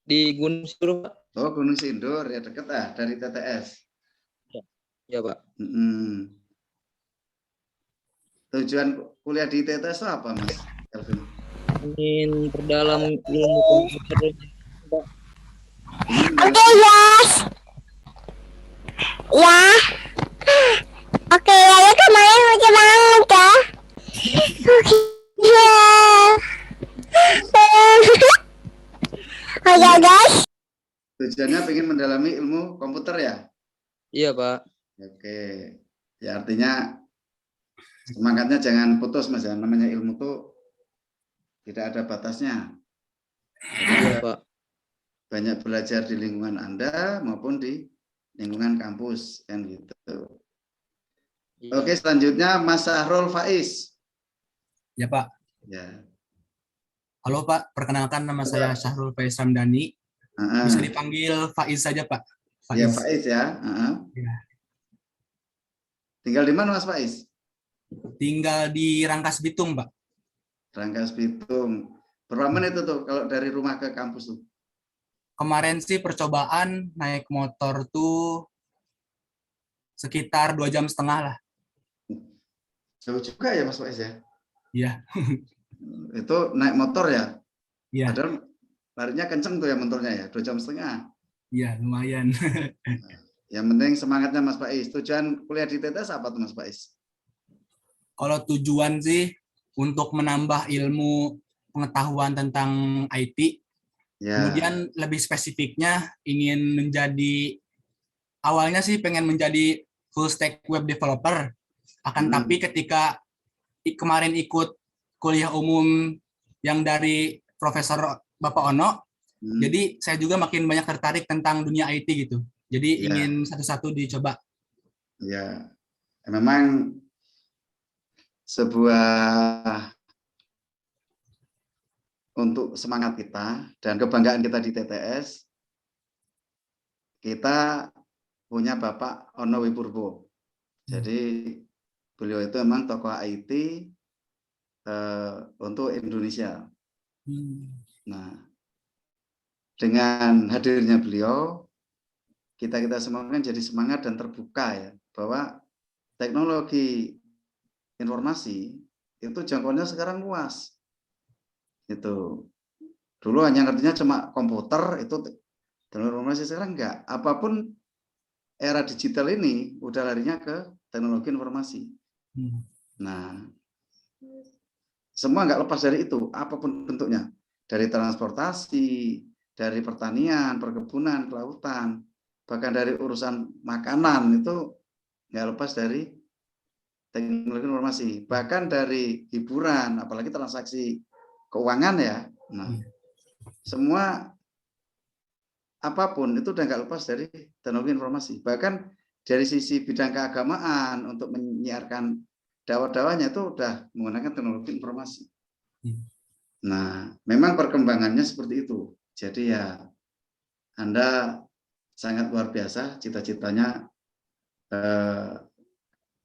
Di Gunung Sindur Pak. Oh, Gunung Sindur ya, dekat dari TTS. Ya Pak. Tujuan kuliah di TTS itu apa Mas Kelvin? Ingin perdalam ilmu komputer. Oke, Yas. Ya. Oke, lalu kemarin lucu banget ya. Oke, guys. Tujuannya pengen mendalami ilmu komputer ya? Iya, Pak. Oke. Ya artinya semangatnya jangan putus Mas ya. Namanya ilmu tuh tidak ada batasnya. Iya, Pak. Banyak belajar di lingkungan Anda maupun di lingkungan kampus kan gitu. Iya. Oke, selanjutnya Mas Sahrul Faiz. Ya Pak. Ya. Halo Pak, perkenalkan nama saya Syahrul Faiz Ramdhani. Bisa dipanggil Faiz saja Pak. Ya Faiz ya. Ya. Tinggal di mana Mas Faiz? Tinggal di Rangkas Bitung Pak. Rangkas Bitung. Berapa menit itu tuh kalau dari rumah ke kampus tuh? Kemarin sih percobaan naik motor tuh sekitar 2,5 jam lah. Jauh juga ya Mas Faiz ya? Iya. Itu naik motor ya? Iya. Padahal larinya kenceng tuh ya motornya ya, 2,5 jam. Iya, lumayan. Yang penting semangatnya Mas Faiz. Tujuan kuliah di TTS apa tuh Mas Faiz? Kalau tujuan sih untuk menambah ilmu pengetahuan tentang IT. Ya. Kemudian lebih spesifiknya ingin menjadi, awalnya sih pengen menjadi full stack web developer. Akan tapi ketika kemarin ikut kuliah umum yang dari Profesor Bapak Ono, Jadi saya juga makin banyak tertarik tentang dunia IT gitu. Jadi ingin satu-satu dicoba. Ya, memang sebuah untuk semangat kita dan kebanggaan kita di TTS, kita punya Bapak Ono Wipurbo. Jadi beliau itu memang tokoh IT untuk Indonesia. Nah, dengan hadirnya beliau, kita semua kan jadi semangat dan terbuka ya, bahwa teknologi informasi itu jangkauannya sekarang luas. Itu dulu hanya ngertinya cuma komputer, itu teknologi informasi. Sekarang enggak, apapun era digital ini udah larinya ke teknologi informasi. Nah, semua nggak lepas dari itu, apapun bentuknya, dari transportasi, dari pertanian, perkebunan, kelautan, bahkan dari urusan makanan itu nggak lepas dari teknologi informasi, bahkan dari hiburan, apalagi transaksi keuangan ya. Nah, semua apapun itu udah nggak lepas dari teknologi informasi. Bahkan dari sisi bidang keagamaan untuk menyiarkan dakwah-dakwahnya itu udah menggunakan teknologi informasi. Nah, memang perkembangannya seperti itu. Jadi ya Anda sangat luar biasa, cita-citanya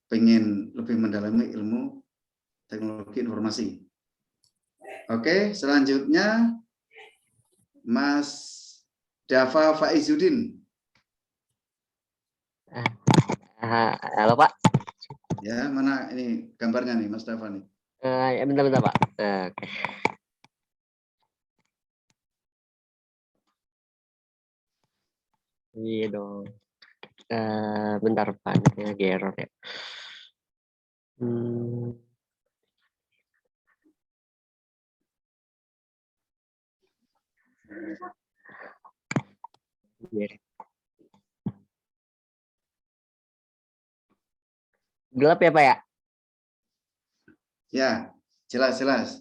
pengen lebih mendalami ilmu teknologi informasi. Oke, selanjutnya Mas Dava Faizudin. Halo Pak. Ya, mana ini gambarnya nih Mas Dava nih? Ya bentar Pak. Oke. Iya dong. Bentar Pak, ini lagi error ya. Gelap ya Pak ya? Ya, jelas.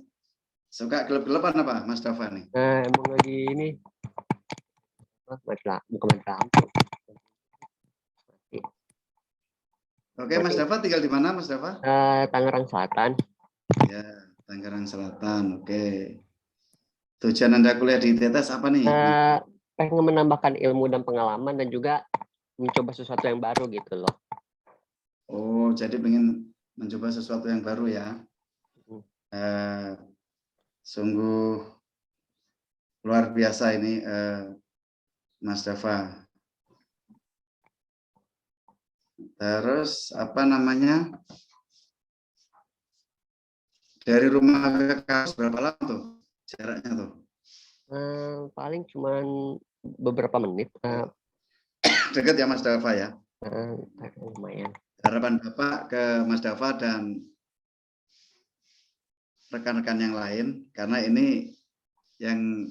Suka gelap-gelapan apa Mas Dava nih? Emang lagi ini. Bukan lampu. Oke, Mas Dava tinggal di mana Mas Dava? Tangerang Selatan. Ya, Tangerang Selatan. Oke. Tujuan Anda kuliah di TTS apa nih? Pengen menambahkan ilmu dan pengalaman dan juga mencoba sesuatu yang baru gitu loh. Oh, jadi pengen mencoba sesuatu yang baru ya. Sungguh luar biasa ini Mas Dava. Terus apa namanya? Dari rumah ke kampus berapa lama tuh jaraknya tuh? Paling cuman beberapa menit. Dekat ya Mas Dava ya? Lumayan. Harapan Bapak ke Mas Dava dan rekan-rekan yang lain, karena ini yang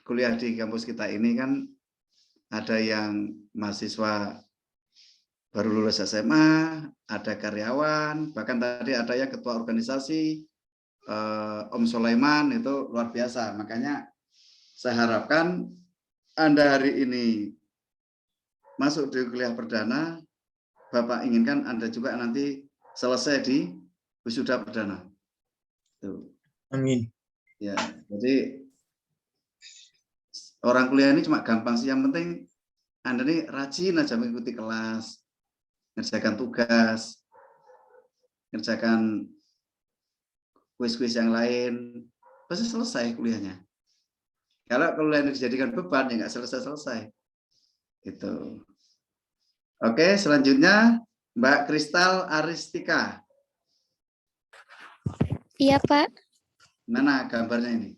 kuliah di kampus kita ini kan ada yang mahasiswa baru lulus SMA, ada karyawan, bahkan tadi ada yang ketua organisasi, Om Sulaiman, itu luar biasa. Makanya saya harapkan Anda hari ini masuk di kuliah perdana, Bapak inginkan Anda juga nanti selesai di wisuda perdana. Tuh. Amin. Ya, jadi orang kuliah ini cuma gampang sih, yang penting Anda ini rajin aja mengikuti kelas, ngerjakan tugas, ngerjakan kuis-kuis yang lain, pasti selesai kuliahnya. Kalau kuliah ini dijadikan beban, ya nggak selesai-selesai. Itu. Oke, selanjutnya Mbak Kristal Aristika. Iya, Pak. Mana gambarnya ini?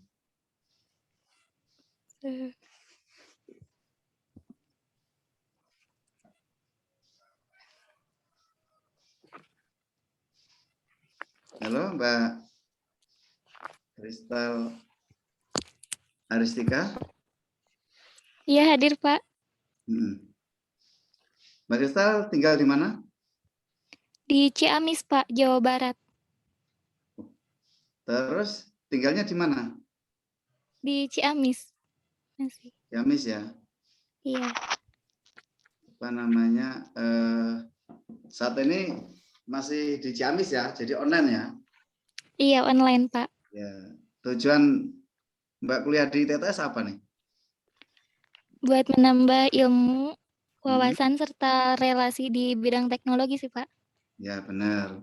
Halo, Mbak Kristal Aristika. Iya, hadir, Pak. Mbak Kristal tinggal di mana? Di Ciamis, Pak, Jawa Barat. Terus tinggalnya di mana? Di Ciamis. Masih. Ciamis ya. Iya. Apa namanya? Saat ini masih di Ciamis ya, jadi online ya. Iya, online, Pak. Ya. Tujuan Mbak kuliah di TTS apa nih? Buat menambah ilmu, wawasan, serta relasi di bidang teknologi sih, Pak. Ya, benar.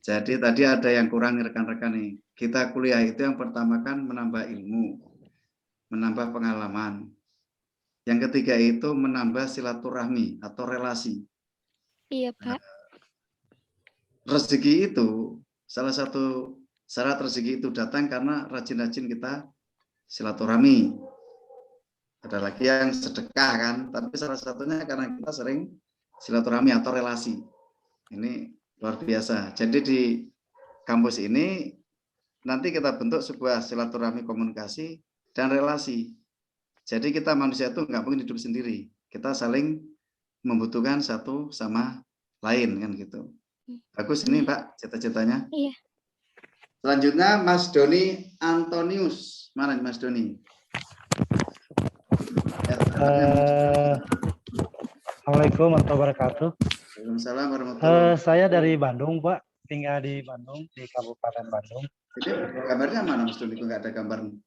Jadi tadi ada yang kurang rekan-rekan nih. Kita kuliah itu yang pertama kan menambah ilmu, menambah pengalaman. Yang ketiga itu menambah silaturahmi atau relasi. Iya, Pak. Rezeki itu, salah satu syarat rezeki itu datang karena rajin-rajin kita silaturahmi. Ada lagi yang sedekah kan, tapi salah satunya karena kita sering silaturahmi atau relasi. Ini luar biasa. Jadi di kampus ini nanti kita bentuk sebuah silaturahmi komunikasi dan relasi. Jadi kita manusia itu nggak mungkin hidup sendiri. Kita saling membutuhkan satu sama lain kan gitu. Bagus ini Pak cita-citanya. Iya. Selanjutnya Mas Doni Antonius. Mana nih Mas Doni? Ya, Assalamualaikum warahmatullahi wabarakatuh. Waalaikumsalam warahmatullahi wabarakatuh. Saya dari Bandung, Pak. Tinggal di Bandung, di Kabupaten Bandung. Jadi gambarnya mana Mas Doni? Kok nggak ada gambarnya?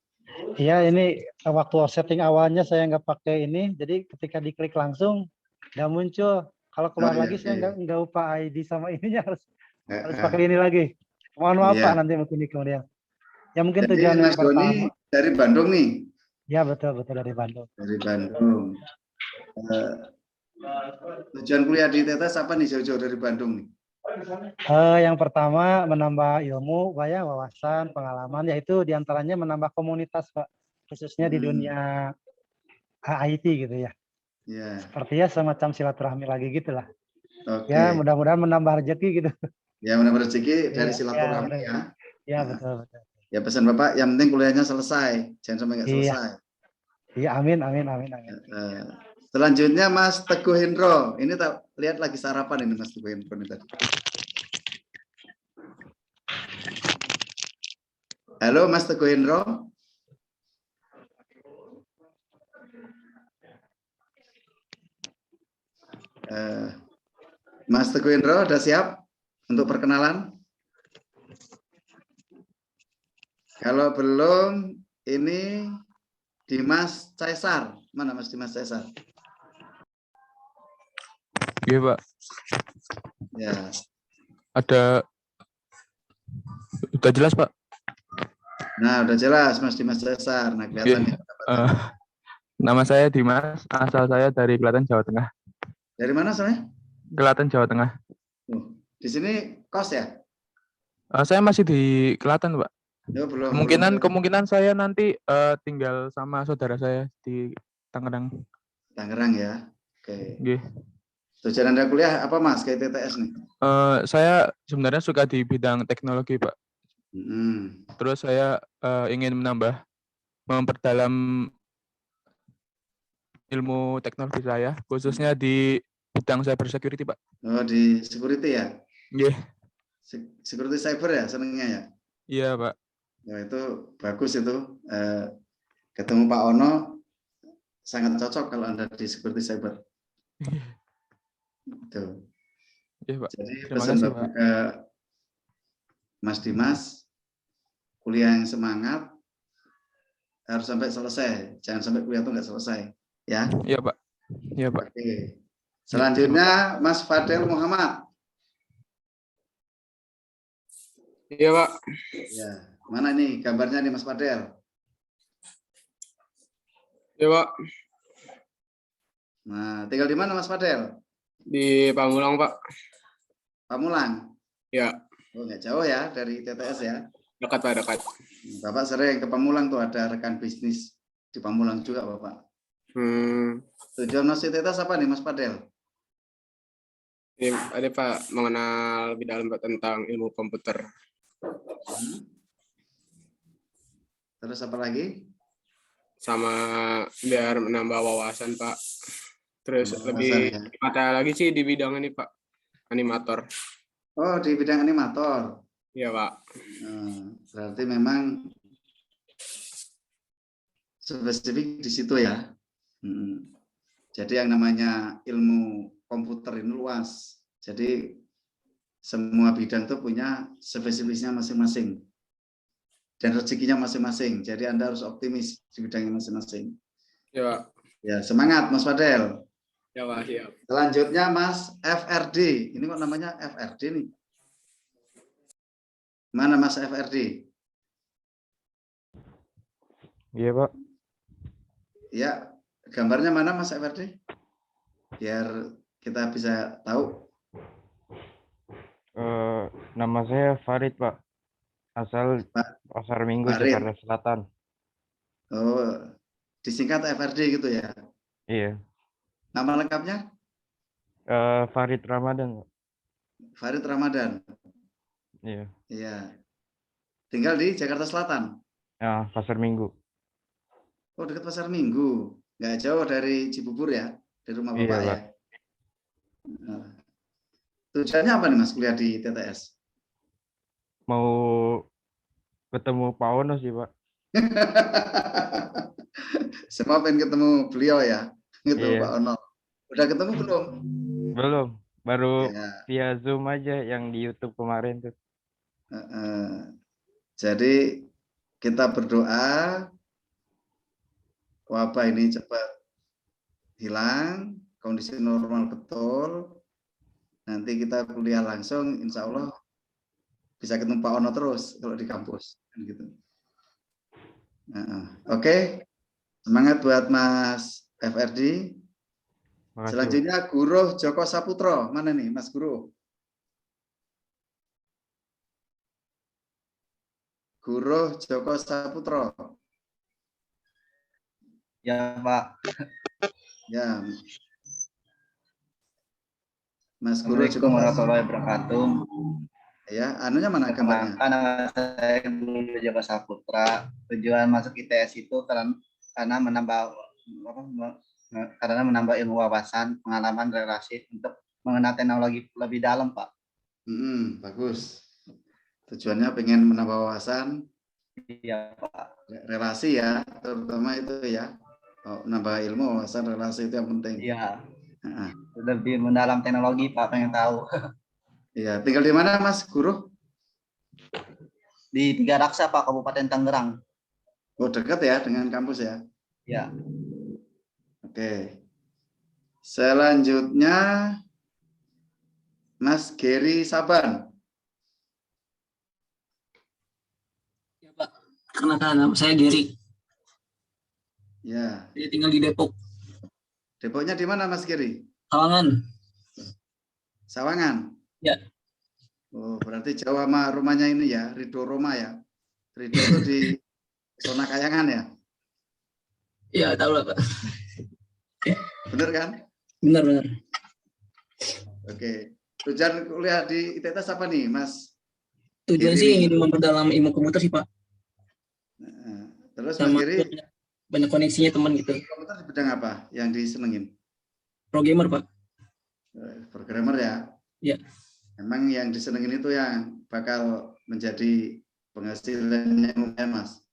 Iya, ini waktu setting awalnya saya nggak pakai ini, jadi ketika diklik langsung nggak muncul. Kalau keluar iya, lagi saya iya. nggak lupa ID sama ininya harus pakai ini lagi. Mohon maaf Iya. Pak nanti mungkin di kemudian. Ya mungkin Jadi tujuan yang Mas Doni pertama. dari Bandung nih. Ya betul dari Bandung. Dari Bandung. Tujuan kuliah di TTS apa nih jauh-jauh dari Bandung nih? Yang pertama menambah ilmu, Pak ya, wawasan, pengalaman, yaitu diantaranya menambah komunitas Pak, khususnya di dunia IT gitu ya. Ya. Seperti ya semacam silaturahmi lagi gitulah. Oke. Ya mudah-mudahan menambah rezeki gitu. Ya menambah rezeki dari silaturahmi ya. Ya betul. Ya pesan Bapak, yang penting kuliahnya selesai, jangan sampai nggak Iya. selesai. Iya, amin. Selanjutnya Mas Teguh Hendro. Ini tak lihat lagi sarapan ini Mas Teguh Hendro ini tadi. Halo Mas Teguh Hendro. Mas Teguh Hendro udah siap untuk perkenalan? Kalau belum, ini Dimas Caesar. Mana Mas Dimas Caesar? Iya Pak. Ya. Udah jelas Pak. Nah, udah jelas Mas Dimas Caesar. Nah, kelihatan. Nama saya Dimas, asal saya dari Klaten, Jawa Tengah. Dari mana soalnya? Klaten, Jawa Tengah. Di sini kos ya? Saya masih di Klaten Pak. Ya, belum. Kemungkinan saya nanti tinggal sama saudara saya di Tangerang. Tangerang ya. Oke. Okay. Tujuan Anda kuliah apa Mas ke TTS nih? Saya sebenarnya suka di bidang teknologi Pak. Terus saya ingin memperdalam ilmu teknologi saya, khususnya di bidang cyber security Pak. Oh, di security ya? Iya. Security cyber ya senengnya ya? Iya Pak. Nah, itu bagus itu. Ketemu Pak Ono sangat cocok kalau Anda di security cyber. Tuh. Ya, Pak. Jadi Terima pesan kasih, Bapak Pak. ke Mas Dimas, kuliah yang semangat, harus sampai selesai. Jangan sampai kuliah itu nggak selesai. Ya. Iya Pak. Iya Pak. Oke. Selanjutnya Mas Fadel Muhammad. Iya Pak. Ya. Mana nih gambarnya nih Mas Fadel? Iya Pak. Nah, tinggal di mana Mas Fadel? Di Pamulang Pak. Pamulang? Ya. Oh, nggak jauh ya dari TTS ya? Dekat Pak, dekat. Bapak sering ke Pamulang tuh, ada rekan bisnis di Pamulang juga Bapak. Tujuan masuk TTS apa nih Mas Fadel? Ini ada Pak, mengenal lebih dalam Pak tentang ilmu komputer. Terus apa lagi? Sama biar menambah wawasan Pak. Terus Wawasan, lebih ya. mata lagi sih di bidang ini Pak, animator. Oh, di bidang animator. Iya Pak. Berarti memang spesifik di situ ya. Jadi yang namanya ilmu komputer ini luas. Jadi semua bidang itu punya spesifiknya masing-masing dan rezekinya masing-masing. Jadi Anda harus optimis di bidangnya masing-masing. Ya. Ya, semangat Mas Fadel. Ya, Pak. Ya. Selanjutnya Mas FRD. Ini kok namanya FRD nih? Mana Mas FRD? Iya, Pak. Ya, gambarnya mana Mas FRD? Biar kita bisa tahu. Nama saya Farid, Pak. Asal Pasar Minggu, Farid. Jakarta Selatan. Oh, disingkat FRD gitu ya? Iya. Nama lengkapnya? Farid Ramadan, Pak. Farid Ramadan. Iya. Iya. Tinggal di Jakarta Selatan. Ya, Pasar Minggu. Oh, dekat Pasar Minggu. Nggak jauh dari Cibubur ya? Dari rumah Iya, Bapak ya? Pak. Nah, tujuannya apa nih Mas kuliah di TTS? Mau ketemu Pak Ono sih, Pak. Semua pengen ketemu beliau ya? Ketemu Iya. Pak Ono. Udah ketemu belum? Belum. Baru Ya. via Zoom aja yang di YouTube kemarin tuh. Jadi kita berdoa wabah ini cepat hilang, kondisi normal betul. Nanti kita kuliah langsung, insya Allah bisa ketemu Pak Ono terus kalau di kampus. Gitu. Oke, semangat buat Mas FRD. Makasih, Selanjutnya Guru Joko Saputro, mana nih Mas Guru? Guru Joko Saputro. Ya, Pak. Ya. Mas Guru Assalamualaikum warahmatullahi wabarakatuh. Ya, anunya mana gambarnya? Nama saya Guru Joko Saputra. Tujuan masuk ITS itu karena menambah ilmu wawasan, pengalaman, relasi untuk mengenal teknologi lebih dalam, Pak. Bagus. Tujuannya pengen menambah wawasan. Iya, Pak. Relasi ya, terutama itu ya. Menambah ilmu, wawasan, relasi itu yang penting. Iya. Lebih mendalam teknologi, Pak, pengen tahu. Iya, tinggal di mana Mas Guru? Di Tiga Raksa, Pak, Kabupaten Tangerang. Oh, dekat ya dengan kampus ya? Ya. Oke. Selanjutnya Mas Geri Saban. Ya, Pak. Perkenalkan, nama saya Geri. Ya. Saya tinggal di Depok. Depoknya di mana Mas Geri? Sawangan. Sawangan? Ya. Oh, berarti jauh sama rumahnya ini ya, Ridho Roma ya. Ridho itu di zona Kayangan ya? Ya, tahu lah, Pak. Bener kan? Benar. Oke. Tujuan kuliah di ITS apa nih, Mas? Tujuan Giri. sih ingin memperdalam ilmu komputer sih, Pak. Terus Sama Mas Giri, banyak koneksinya teman gitu. komputer di bidang apa yang disenengin? Programmer, Pak. Programmer ya? Ya. Emang yang disenengin itu yang bakal menjadi penghasilannya lumayan, Mas?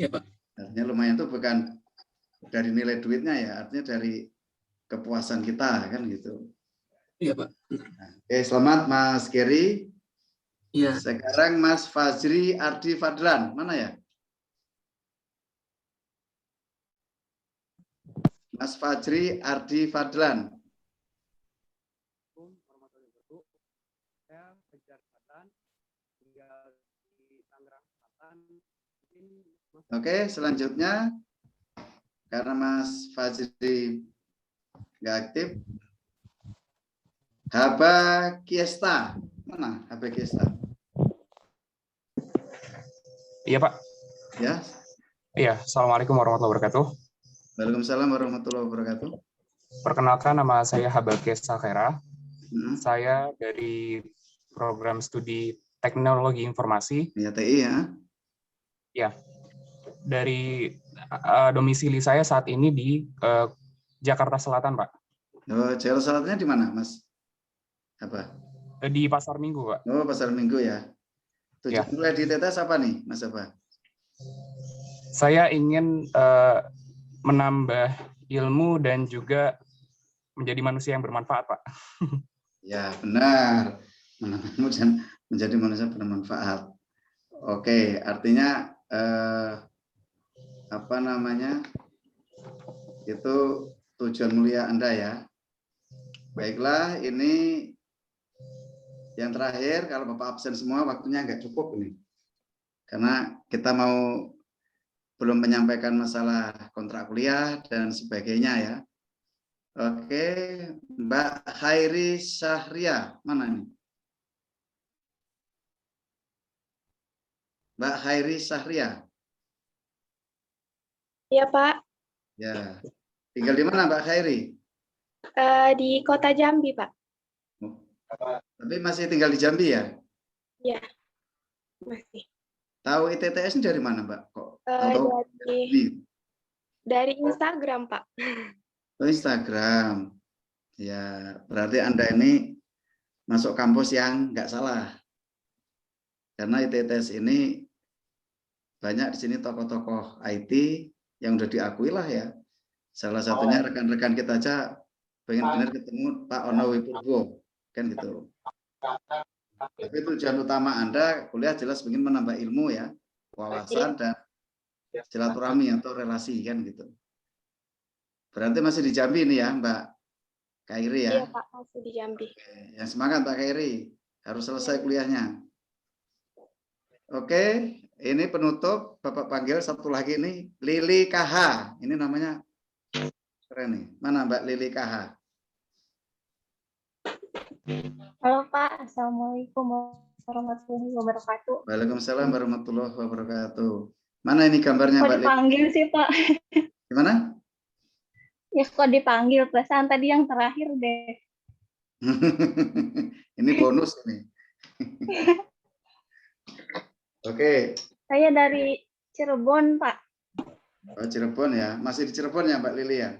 Ya, Pak. Artinya lumayan itu bukan dari nilai duitnya ya, artinya dari kepuasan kita kan gitu. Iya, Pak. Oke, selamat Mas Geri. Iya. Sekarang Mas Fajri Ardi Fadlan, mana ya? Mas Fajri Ardi Fadlan. Saya Fajar Fadlan, tinggal di Tangerang Selatan. Oke, selanjutnya karena Mas Fajri nggak aktif, Haba Kiesta, mana Haba Kiesta? Iya, Pak. Ya. Iya, Assalamualaikum warahmatullahi wabarakatuh. Waalaikumsalam warahmatullahi wabarakatuh. Perkenalkan, nama saya Habakes Sakera. Saya dari program studi Teknologi Informasi. Ya, TI ya. Ya. Dari domisili saya saat ini di Jakarta Selatan, Pak. Oh, Jakarta Selatannya di mana, Mas? Apa? Di Pasar Minggu, Pak. Oh, Pasar Minggu ya. Tujuan kuliah di TTS apa nih, Mas apa? Saya ingin menambah ilmu dan juga menjadi manusia yang bermanfaat, Pak. Ya, benar. Menambah ilmu dan menjadi manusia bermanfaat. Oke, artinya apa namanya? Itu tujuan mulia Anda ya. Baiklah, ini yang terakhir, kalau Bapak absen semua, waktunya nggak cukup ini. Karena kita belum menyampaikan masalah kontrak kuliah dan sebagainya ya. Oke, Mbak Khairi Syahria, mana nih? Mbak Khairi Syahria. Iya, Pak. Ya, tinggal di mana Mbak Khairi? Di Kota Jambi, Pak. Tapi masih tinggal di Jambi ya? Iya, masih. Tahu ITTS ini dari mana, Mbak? Kok tahu? Dari Instagram, Pak. Oh, Instagram. Ya, berarti Anda ini masuk kampus yang nggak salah. Karena ITTS ini banyak di sini tokoh-tokoh IT yang udah diakui lah ya. Salah satunya rekan-rekan kita aja pengen benar ketemu Pak Ono Wipurwo, kan gitu. Tapi tujuan utama Anda kuliah jelas ingin menambah ilmu ya, wawasan dan silaturahmi atau relasi kan gitu. Berarti masih di Jambi ini ya Mbak Khairi ya? Iya Pak, masih di Jambi. Yang semangat Mbak Khairi, harus selesai kuliahnya. Oke, ini penutup Bapak panggil satu lagi nih, Lili KH. Ini namanya keren nih. Mana Mbak Lili KH? Halo Pak, Assalamualaikum warahmatullahi wabarakatuh. Waalaikumsalam warahmatullahi wabarakatuh. Mana ini gambarnya Kok Mbak Lili? dipanggil sih Pak? Gimana? Ya kok dipanggil, perasaan tadi yang terakhir deh. Ini bonus ini. Oke. Saya dari Cirebon Pak. Oh, Cirebon ya, masih di Cirebon ya Mbak Lili ya?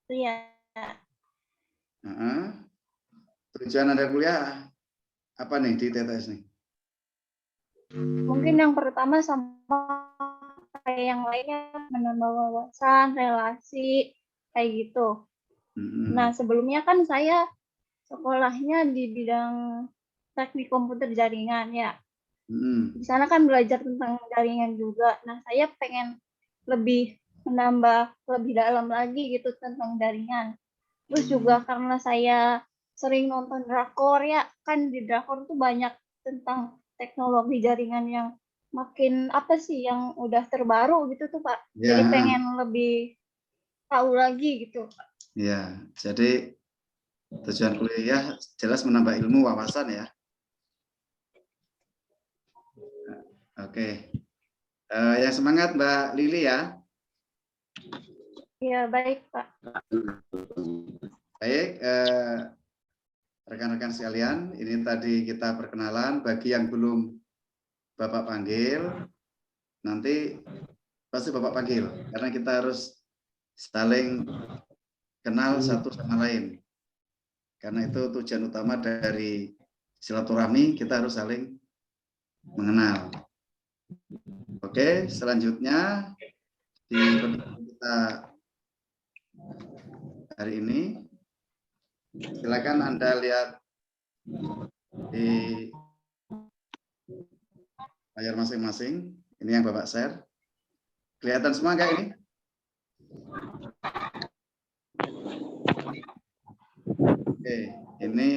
Iya. Tujuan Anda kuliah apa nih di TTS nih? Mungkin yang pertama sama kayak yang lainnya, menambah wawasan, relasi, kayak gitu. Nah, sebelumnya kan saya sekolahnya di bidang teknik komputer jaringan ya. Di sana kan belajar tentang jaringan juga. Nah, saya pengen lebih menambah lebih dalam lagi gitu tentang jaringan. Terus juga karena saya sering nonton drakor ya, kan di drakor tuh banyak tentang teknologi jaringan yang makin apa sih yang udah terbaru gitu tuh Pak. Ya. Jadi pengen lebih tahu lagi gitu Pak. Ya, jadi tujuan kuliah jelas menambah ilmu wawasan ya. Oke. Ya semangat Mbak Lili ya. Iya, baik Pak. Baik, rekan-rekan sekalian, ini tadi kita perkenalan. Bagi yang belum Bapak panggil, nanti pasti Bapak panggil, karena kita harus saling kenal satu sama lain. Karena itu tujuan utama dari silaturahmi, kita harus saling mengenal. Oke, selanjutnya di pertemuan kita hari ini, silakan Anda lihat di layar masing-masing. Ini yang Bapak share. Kelihatan semua nggak ini? Oke, ini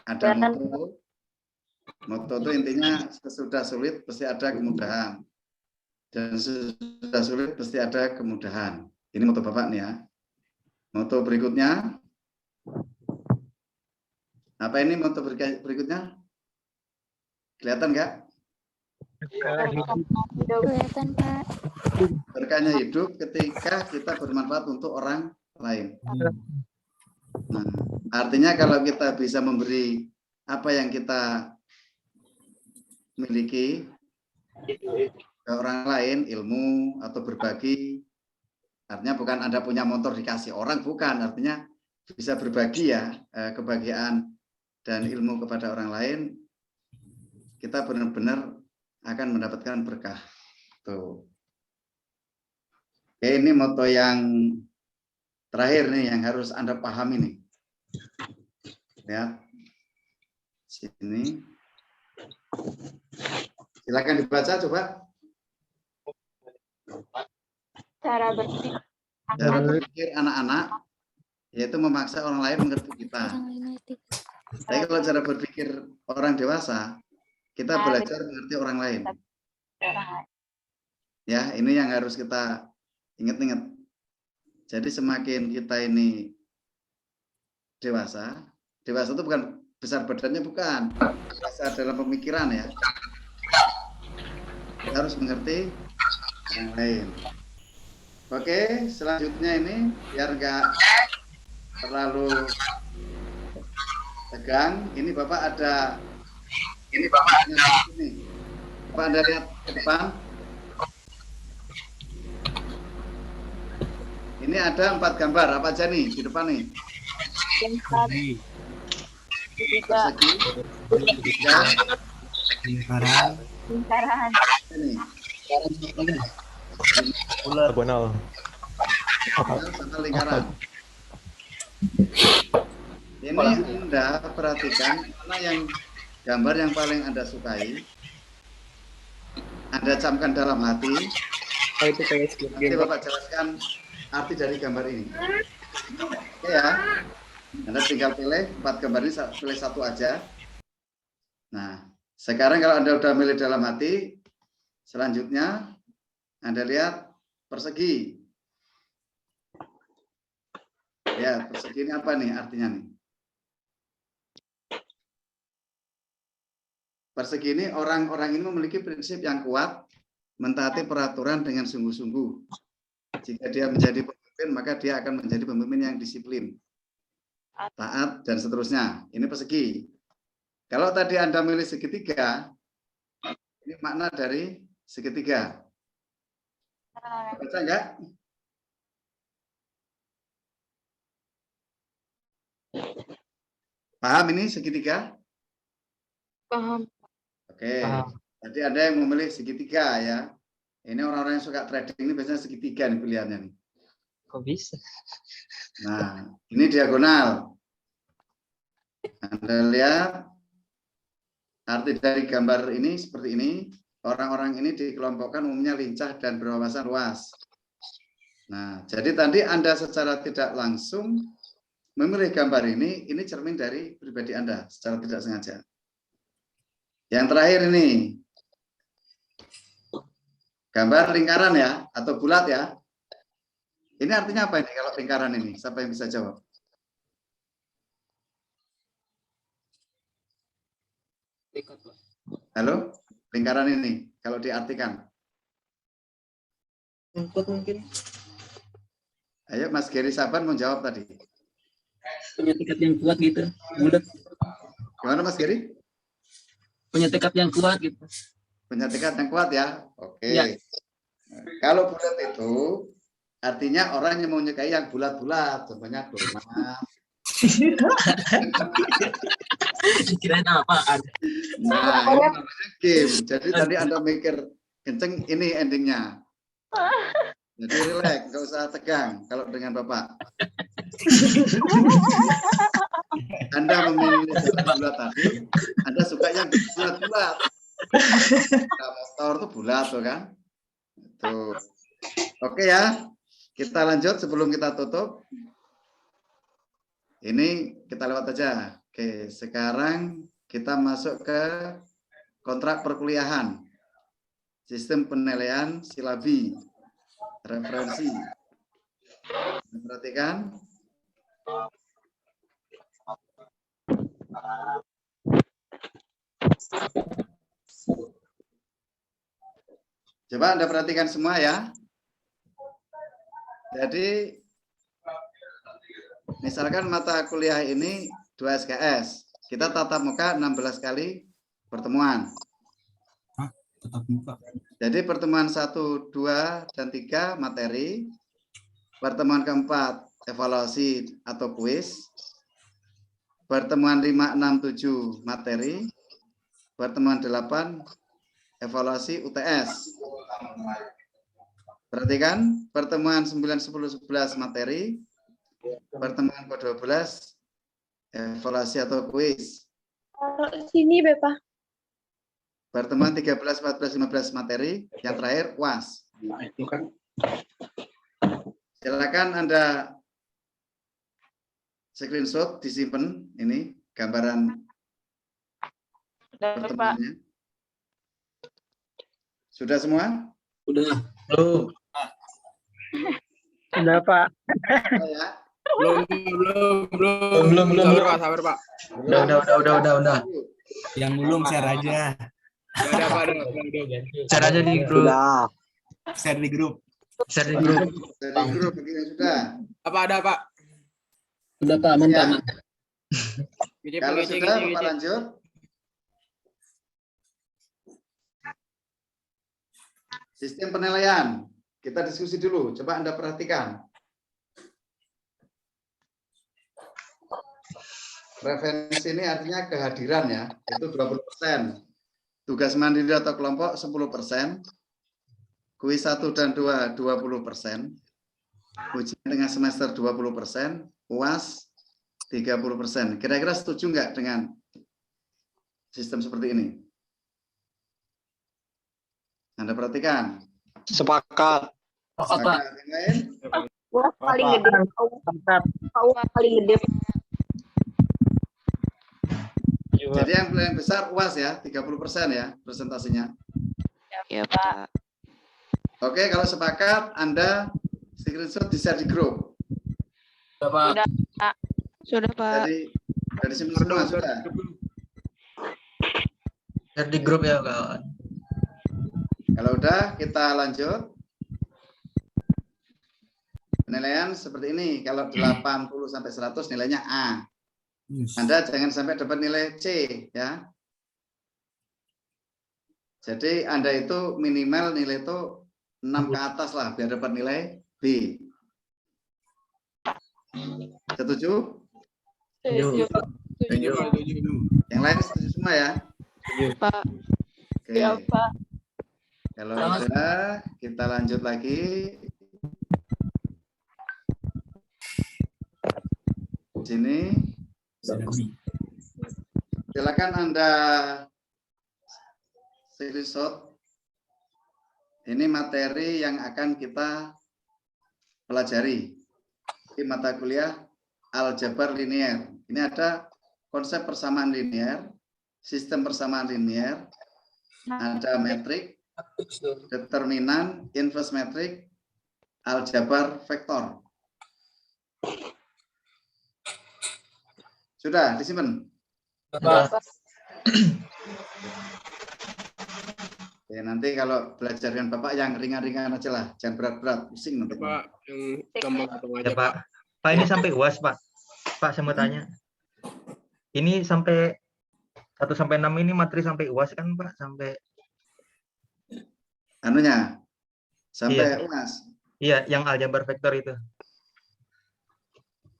ada moto. Moto itu intinya sesudah sulit pasti ada kemudahan. Dan sesudah sulit pasti ada kemudahan. Ini moto Bapak nih ya. Moto berikutnya. Apa ini moto berikutnya? Kelihatan nggak? Kelihatan Pak. Berkahnya hidup ketika kita bermanfaat untuk orang lain. Nah, artinya kalau kita bisa memberi apa yang kita miliki ke orang lain, ilmu atau berbagi, artinya bukan Anda punya motor dikasih orang, bukan, artinya bisa berbagi ya, kebahagiaan dan ilmu kepada orang lain, kita benar-benar akan mendapatkan berkah. Tuh. Oke, ini moto yang terakhir nih yang harus Anda pahami nih. Lihat. Sini. Silakan dibaca coba. Cara berpikir anak-anak yaitu memaksa orang lain mengerti kita. Tapi kalau cara berpikir orang dewasa, kita belajar mengerti orang lain. Ya, ini yang harus kita ingat-ingat. Jadi semakin kita ini dewasa itu bukan besar badannya, bukan. Besar dalam pemikiran ya. Kita harus mengerti orang lain. Oke, selanjutnya ini biar nggak terlalu tegang. Ini Bapak ada, Bapak Anda lihat ke depan. Ini ada 4 gambar, apa aja nih di depan nih? Persegi, lingkaran, diagonal, sama lingkaran. Ini Anda perhatikan mana yang gambar yang paling Anda sukai. Anda camkan dalam hati. Nanti Bapak jelaskan arti dari gambar ini. Oke ya. Anda tinggal pilih 4 gambar ini, pilih 1 aja. Nah, sekarang kalau Anda udah milih dalam hati, selanjutnya Anda lihat persegi. Ya, persegi ini apa nih artinya nih? Persegi ini orang-orang ini memiliki prinsip yang kuat, mentaati peraturan dengan sungguh-sungguh. Jika dia menjadi pemimpin, maka dia akan menjadi pemimpin yang disiplin, taat, dan seterusnya. Ini persegi. Kalau tadi Anda milih segitiga, ini makna dari segitiga. Baca enggak? Paham ini segitiga? Paham. Oke. Tadi ada yang memilih segitiga ya. Ini orang-orang yang suka trading ini biasanya segitiga nih pilihannya nih. Kok bisa? Nah, ini diagonal. Anda lihat arti dari gambar ini seperti ini. Orang-orang ini dikelompokkan umumnya lincah dan berwawasan luas. Nah, jadi tadi Anda secara tidak langsung memilih gambar ini cermin dari pribadi Anda secara tidak sengaja. Yang terakhir ini gambar lingkaran ya, atau bulat ya. Ini artinya apa ini kalau lingkaran ini? Siapa yang bisa jawab? Halo? Lingkaran ini, kalau diartikan. Mungkin. Ayo Mas Geri Saban mau jawab tadi. Punya tekad yang kuat gitu. Bulat. Gimana Mas Geri? Punya tekad yang kuat gitu. Punya tekad yang kuat ya? Oke. Ya. Kalau bulat itu artinya orang yang menyukai yang bulat-bulat, contohnya donat. Kirain apaan? Nah, ini namanya game. Jadi tadi Anda mikir kenceng, ini endingnya. Jadi relax, nggak usah tegang kalau dengan Bapak. Anda memilih bulat tadi, Anda suka yang bulat-bulat. Nah, motor itu bulat tuh kan? Tuh. Oke ya, kita lanjut sebelum kita tutup. Ini kita lewat aja. Oke, sekarang kita masuk ke kontrak perkuliahan. Sistem penilaian silabi. Referensi. Perhatikan. Coba Anda perhatikan semua ya. Jadi misalkan mata kuliah ini 2 SKS. Kita tatap muka 16 kali pertemuan. Tatap muka. Jadi pertemuan 1, 2, dan 3 materi. Pertemuan keempat evaluasi atau kuis. Pertemuan 5, 6, 7 materi. Pertemuan 8 evaluasi UTS. Perhatikan pertemuan 9, 10, 11 materi, pertemuan ke-12 evaluasi atau kuis. Sini, Bapak. Pertemuan 13, 14, 15 materi, yang terakhir UAS. Silakan Anda screenshot, disimpan ini gambaran pertemuannya. Sudah semua? Udah. Belum. Sudah, Pak. Ya. Belum. Sabar, Pak. Udah. Yang belum share aja. Udah, Pak. Share aja di grup. Share di grup. Share di grup. Dari grup begini sudah. Apa ada, Pak? Udah, Pak. Mantap. Kalau sudah, Bapak lanjut. Sistem penilaian. Kita diskusi dulu. Coba Anda perhatikan. Referensi ini artinya kehadiran ya. Itu 20%. Tugas mandiri atau kelompok 10%. Kuis 1 dan 2 20%. Ujian tengah semester 20%. UAS 30%. Kira-kira setuju nggak dengan sistem seperti ini? Anda perhatikan. Sepakat. Sepakat. Yang lain? UAS paling gede. UAS paling gede. Jadi yang paling besar UAS ya, 30% ya presentasinya. Ya, Pak. Oke, kalau sepakat Anda screenshot di-share di grup. Sudah, Pak. Sudah, Pak. Dari semua sudah. Share di grup ya, kawan. Kalau udah, kita lanjut. Penilaian seperti ini. Kalau 80 sampai 100 nilainya A. Anda jangan sampai dapat nilai C ya. Jadi Anda itu minimal nilai itu 6 ke atas lah biar dapat nilai B. Setuju? Setuju. Yang lain setuju semua ya? Pak. Oke. Ya, Pak. Kalau sudah, kita lanjut lagi. Sini. Silakan Anda screenshot. Ini materi yang akan kita pelajari di mata kuliah aljabar linear. Ini ada konsep persamaan linear, sistem persamaan linear, ada metrik, determinan, inverse metrik, aljabar vektor. Sudah disimpan? Ya, nanti kalau belajar dengan Bapak yang ringan-ringan aja lah, jangan berat-berat, pusing nanti. Pak, yang gampang aja, Ya, Pak. Pak, ini sampai UAS, Pak. Pak, saya mau tanya. Ini sampai 1 sampai 6 ini materi sampai UAS kan, Pak? Sampai anunya sampai Iya. UAS. Iya, yang aljabar vektor itu.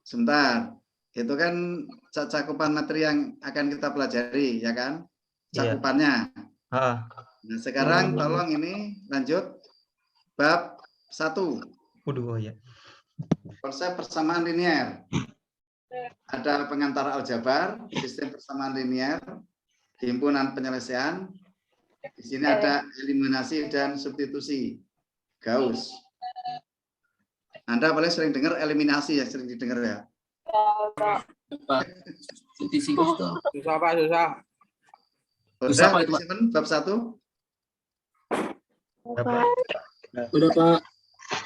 Sebentar. Itu kan cakupan materi yang akan kita pelajari, ya kan? Cakupannya. Iya. Nah, sekarang tolong ini lanjut bab 1. Waduh, oh ya. Konsep persamaan linear. Ada pengantar aljabar, sistem persamaan linear, himpunan penyelesaian. Di sini ada eliminasi dan substitusi. Gauss. Anda paling sering dengar eliminasi ya, sering didengar ya. Pak. Susah, Pak, susah. Sudah, disimpan bab 1? Udah, Pak.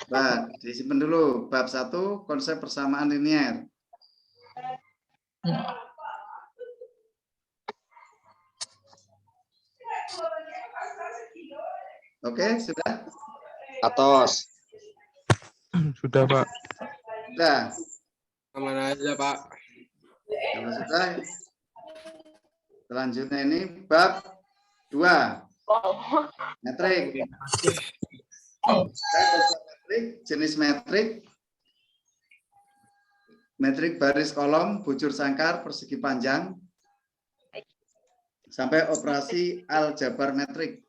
Pak, disimpan dulu. Bab 1, konsep persamaan linear. Oke, sudah? Atos. Sudah, Pak. Sudah. Aman aja, Pak. Kalau sudah, selanjutnya ini bab 2. Metrik. Metrik, jenis metrik. Metrik baris kolom, bujur sangkar, persegi panjang. Sampai operasi aljabar metrik.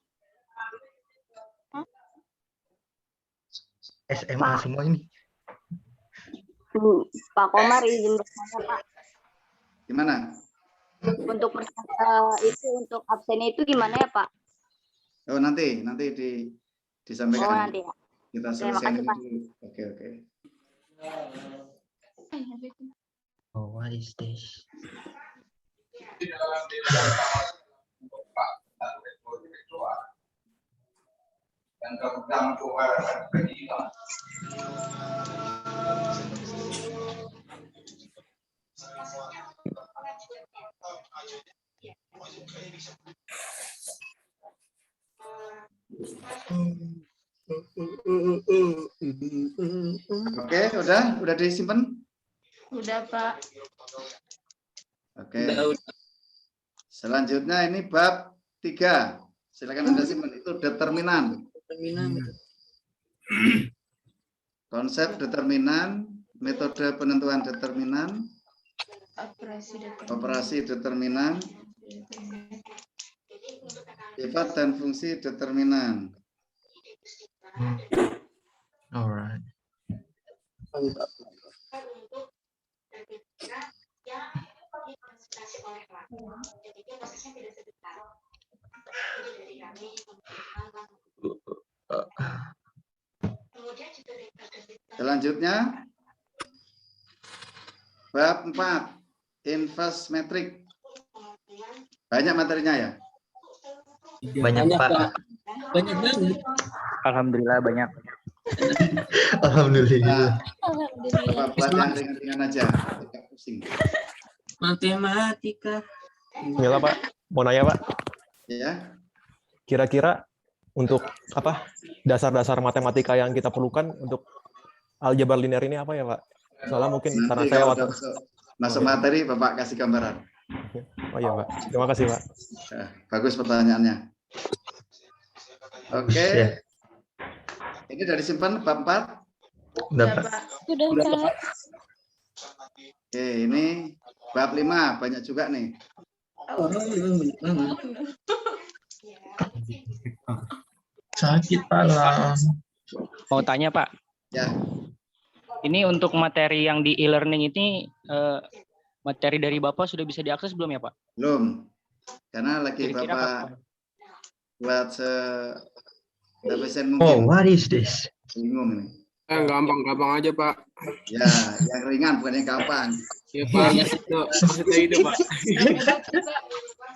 SMA semua ini. Pak Komar izin bertanya Pak. Gimana? Untuk itu untuk absennya itu gimana ya Pak? Oh nanti disampaikan. Oh nanti ya. Kita Terima selesaikan kasih Pak. dulu. Oke. Oh, what is this? Oke, udah disimpan? Udah Pak. Oke. Selanjutnya ini bab 3. Silakan Anda simpan, itu determinan. Konsep determinan, metode penentuan determinan, operasi determinan, sifat dan fungsi determinan. Alright. Selanjutnya bab 4 inverse metric. Banyak materinya ya? Banyak Pak. Banyak banget. Alhamdulillah banyak. Alhamdulillah. Bapak buat yang ringan-ringan aja, tidak pusing. Matematika. Mila Pak, mau nanya Pak. Ya. Kira-kira untuk apa dasar-dasar matematika yang kita perlukan untuk aljabar linear ini apa ya Pak? Soalnya mungkin Nanti karena saya waktu masuk materi Bapak kasih gambaran. Oh iya Pak, terima kasih Pak. Bagus pertanyaannya. Oke. Ya. Ini dari simpan bab 4? Udah Pak. Sudah Pak. Oke, ini bab 5 banyak juga nih. Sakit pala. Mau tanya Pak. Ya. Ini untuk materi yang di e-learning ini materi dari Bapak sudah bisa diakses belum ya Pak? Belum. Karena lagi Kira-kira Bapak kapan? buat efisien Oh, mungkin. what is this? Bingung ini. Gampang aja Pak. Ya, yang ringan bukan yang gampang. Ya Pak, maksudnya itu Pak.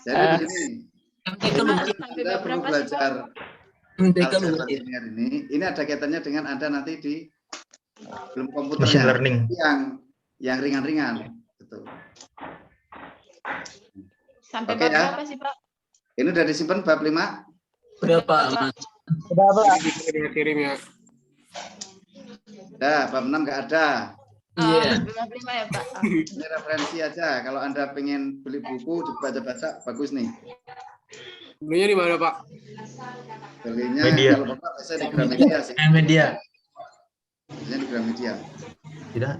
Jadi begini, Anda perlu belajar aljabar linear ini. Ini ada kaitannya dengan Anda nanti di belum komputernya. Machine learning. Yang ringan-ringan. Gitu. Sampai Oke, bab ya. berapa sih Pak? Ini udah disimpan bab 5? Berapa? Udah Pak. Kirim ya. Udah, bab 6 nggak ada. Iya. Bab 5 ya Pak. Ini referensi aja. Kalau Anda pengen beli buku, dibaca-baca, bagus nih. Belinya di mana Pak? Belinya Media. kalau Bapak biasanya di Gramedia sih. Media. Biasanya di Gramedia. Tidak.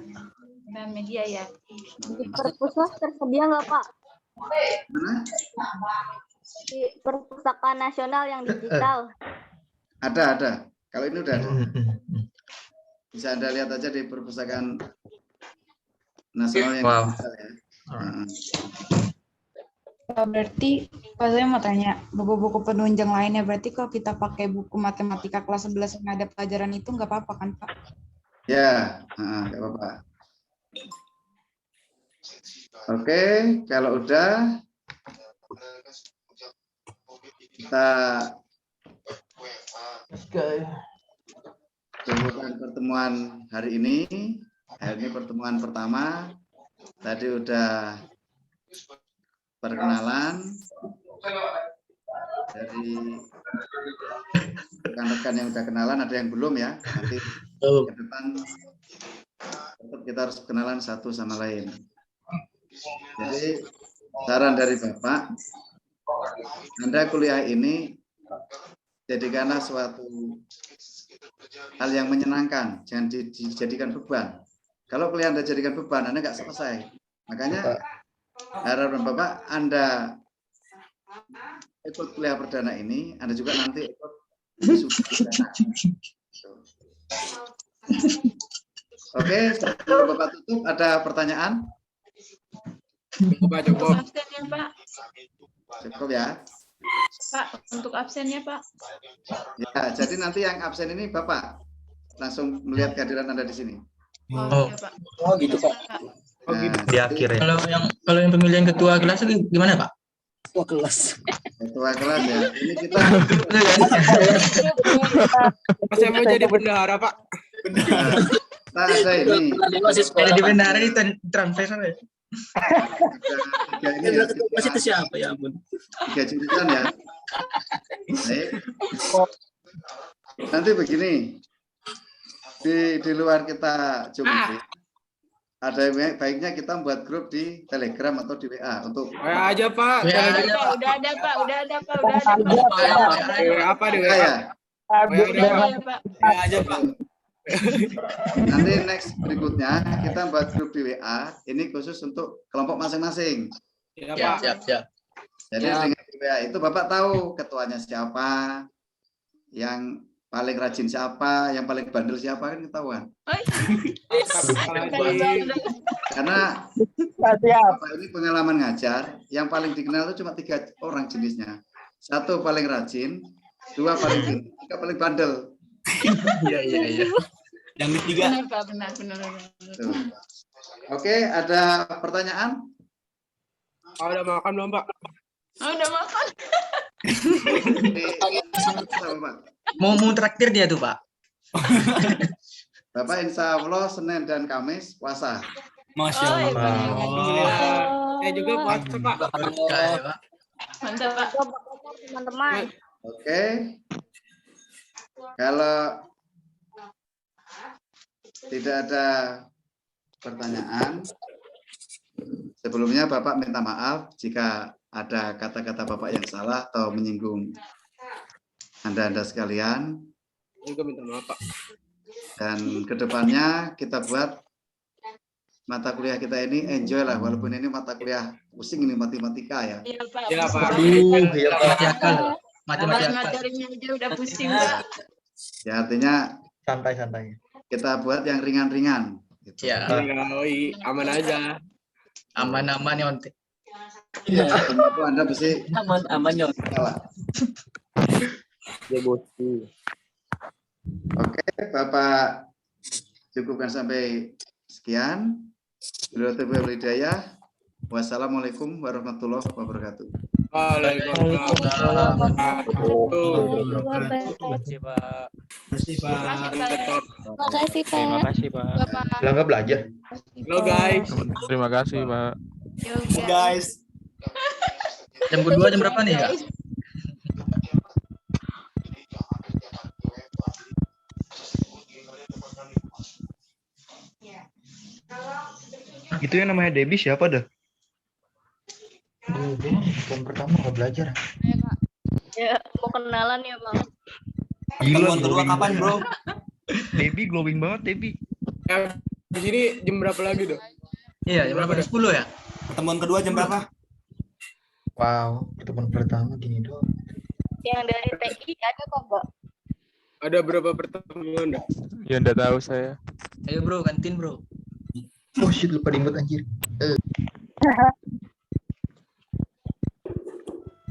Dan media ya. Di perpusat tersedia nggak Pak? Mana? Di perpustakaan nasional yang digital. Ada. Kalau ini udah ada. Bisa Anda lihat aja di perpustakaan nasional yang digital ya. Berarti Pak saya mau tanya, buku-buku penunjang lainnya berarti kalau kita pakai buku matematika kelas 11 yang ada pelajaran itu nggak apa-apa kan Pak? Ya, nggak apa-apa. Oke, kalau udah kita cukupkan pertemuan hari ini. Hari ini pertemuan pertama. Tadi udah perkenalan dari rekan-rekan yang udah kenalan, ada yang belum ya. Nanti ke depan tetap kita harus kenalan satu sama lain. Jadi saran dari Bapak, Anda kuliah ini jadikanlah suatu hal yang menyenangkan, jangan dijadikan beban. Kalau kuliah Anda jadikan beban, Anda nggak selesai. Makanya harapan Bapak, Anda ikut kuliah perdana ini, Anda juga nanti ikut wisuda perdana. Oke, sebelum Bapak tutup, ada pertanyaan? Cukup. Absennya, Pak. Cukup ya. Pak, untuk absennya, Pak. Ya, jadi nanti yang absen ini Bapak langsung melihat kehadiran Anda di sini. Oh, iya, Pak. Oh gitu Pak. Oh gitu. Di akhir ya. Kalau yang pemilihan ketua kelas gimana Pak? Ketua kelas. Ketua kelas ya. Ini kita. Saya mau jadi bendahara Pak. Nah, ada ini. Jadi bendahara di transfer ya. Ini ya, Mas itu siapa ya ampun? 3 jurusan ya. Baik. Nanti begini. Di luar kita cuma ada baiknya kita buat grup di Telegram atau di WA untuk aja Pak. Udah ada Pak. Apa di WA ya? Pak. Aja Pak. Nanti next berikutnya kita buat grup di WA ini khusus untuk kelompok masing-masing. Ya, Pak. Siap. Jadi dengan di WA itu Bapak tahu ketuanya siapa, yang paling rajin siapa, yang paling bandel siapa kan ketahuan. Karena Bapak ini pengalaman ngajar, yang paling dikenal itu cuma 3 orang jenisnya. 1 paling rajin, 2 paling pintar, 3 paling bandel. Iya. Yang ketiga. Benar. Tuh. Oke, ada pertanyaan? Udah makan belum Pak? Udah makan. Mau traktir dia tuh Pak. Bapak insya Allah Senin dan Kamis puasa. Masya Allah. Saya juga puasa Pak. Mantap Pak. Teman-teman. Oke. Kalau tidak ada pertanyaan, sebelumnya Bapak minta maaf jika ada kata-kata Bapak yang salah atau menyinggung Anda sekalian. Juga minta maaf Pak. Dan kedepannya kita buat mata kuliah kita ini enjoy lah, walaupun ini mata kuliah pusing ini matematika ya. Iya Pak. Ya Pak. Matematikanya aja udah pusing Pak. Ya artinya santai-santai. Kita buat yang ringan-ringan. Gitu. Ya. Aman aja. Aman-aman ya Onte. Iya. Itu Anda mesti aman ya. Ya bosi. Oke, Bapak cukupkan sampai sekian. Wassalamualaikum warahmatullahi wabarakatuh. Waalaikumsalam. Makasih Pak. Bangga belajar. Halo guys. Terima kasih Pak. Guys. Jam kedua jam berapa nih ya? Itu yang namanya Debbie siapa dah? Tahun pertama nggak belajar. Ya, mau kenalan ya Bang. Gila, kedua kapan bro? Debbie glowing banget Debbie. Di sini jam berapa lagi dong? Iya, jam berapa? 10 ya? Pertemuan kedua jam berapa? Wow, pertemuan pertama gini doang. Yang dari TI ada kok, Mbak? Ada berapa pertemuan dah? Ya enggak tahu saya. Ayo bro, kantin bro. Oh shit, lupa diinget anjir.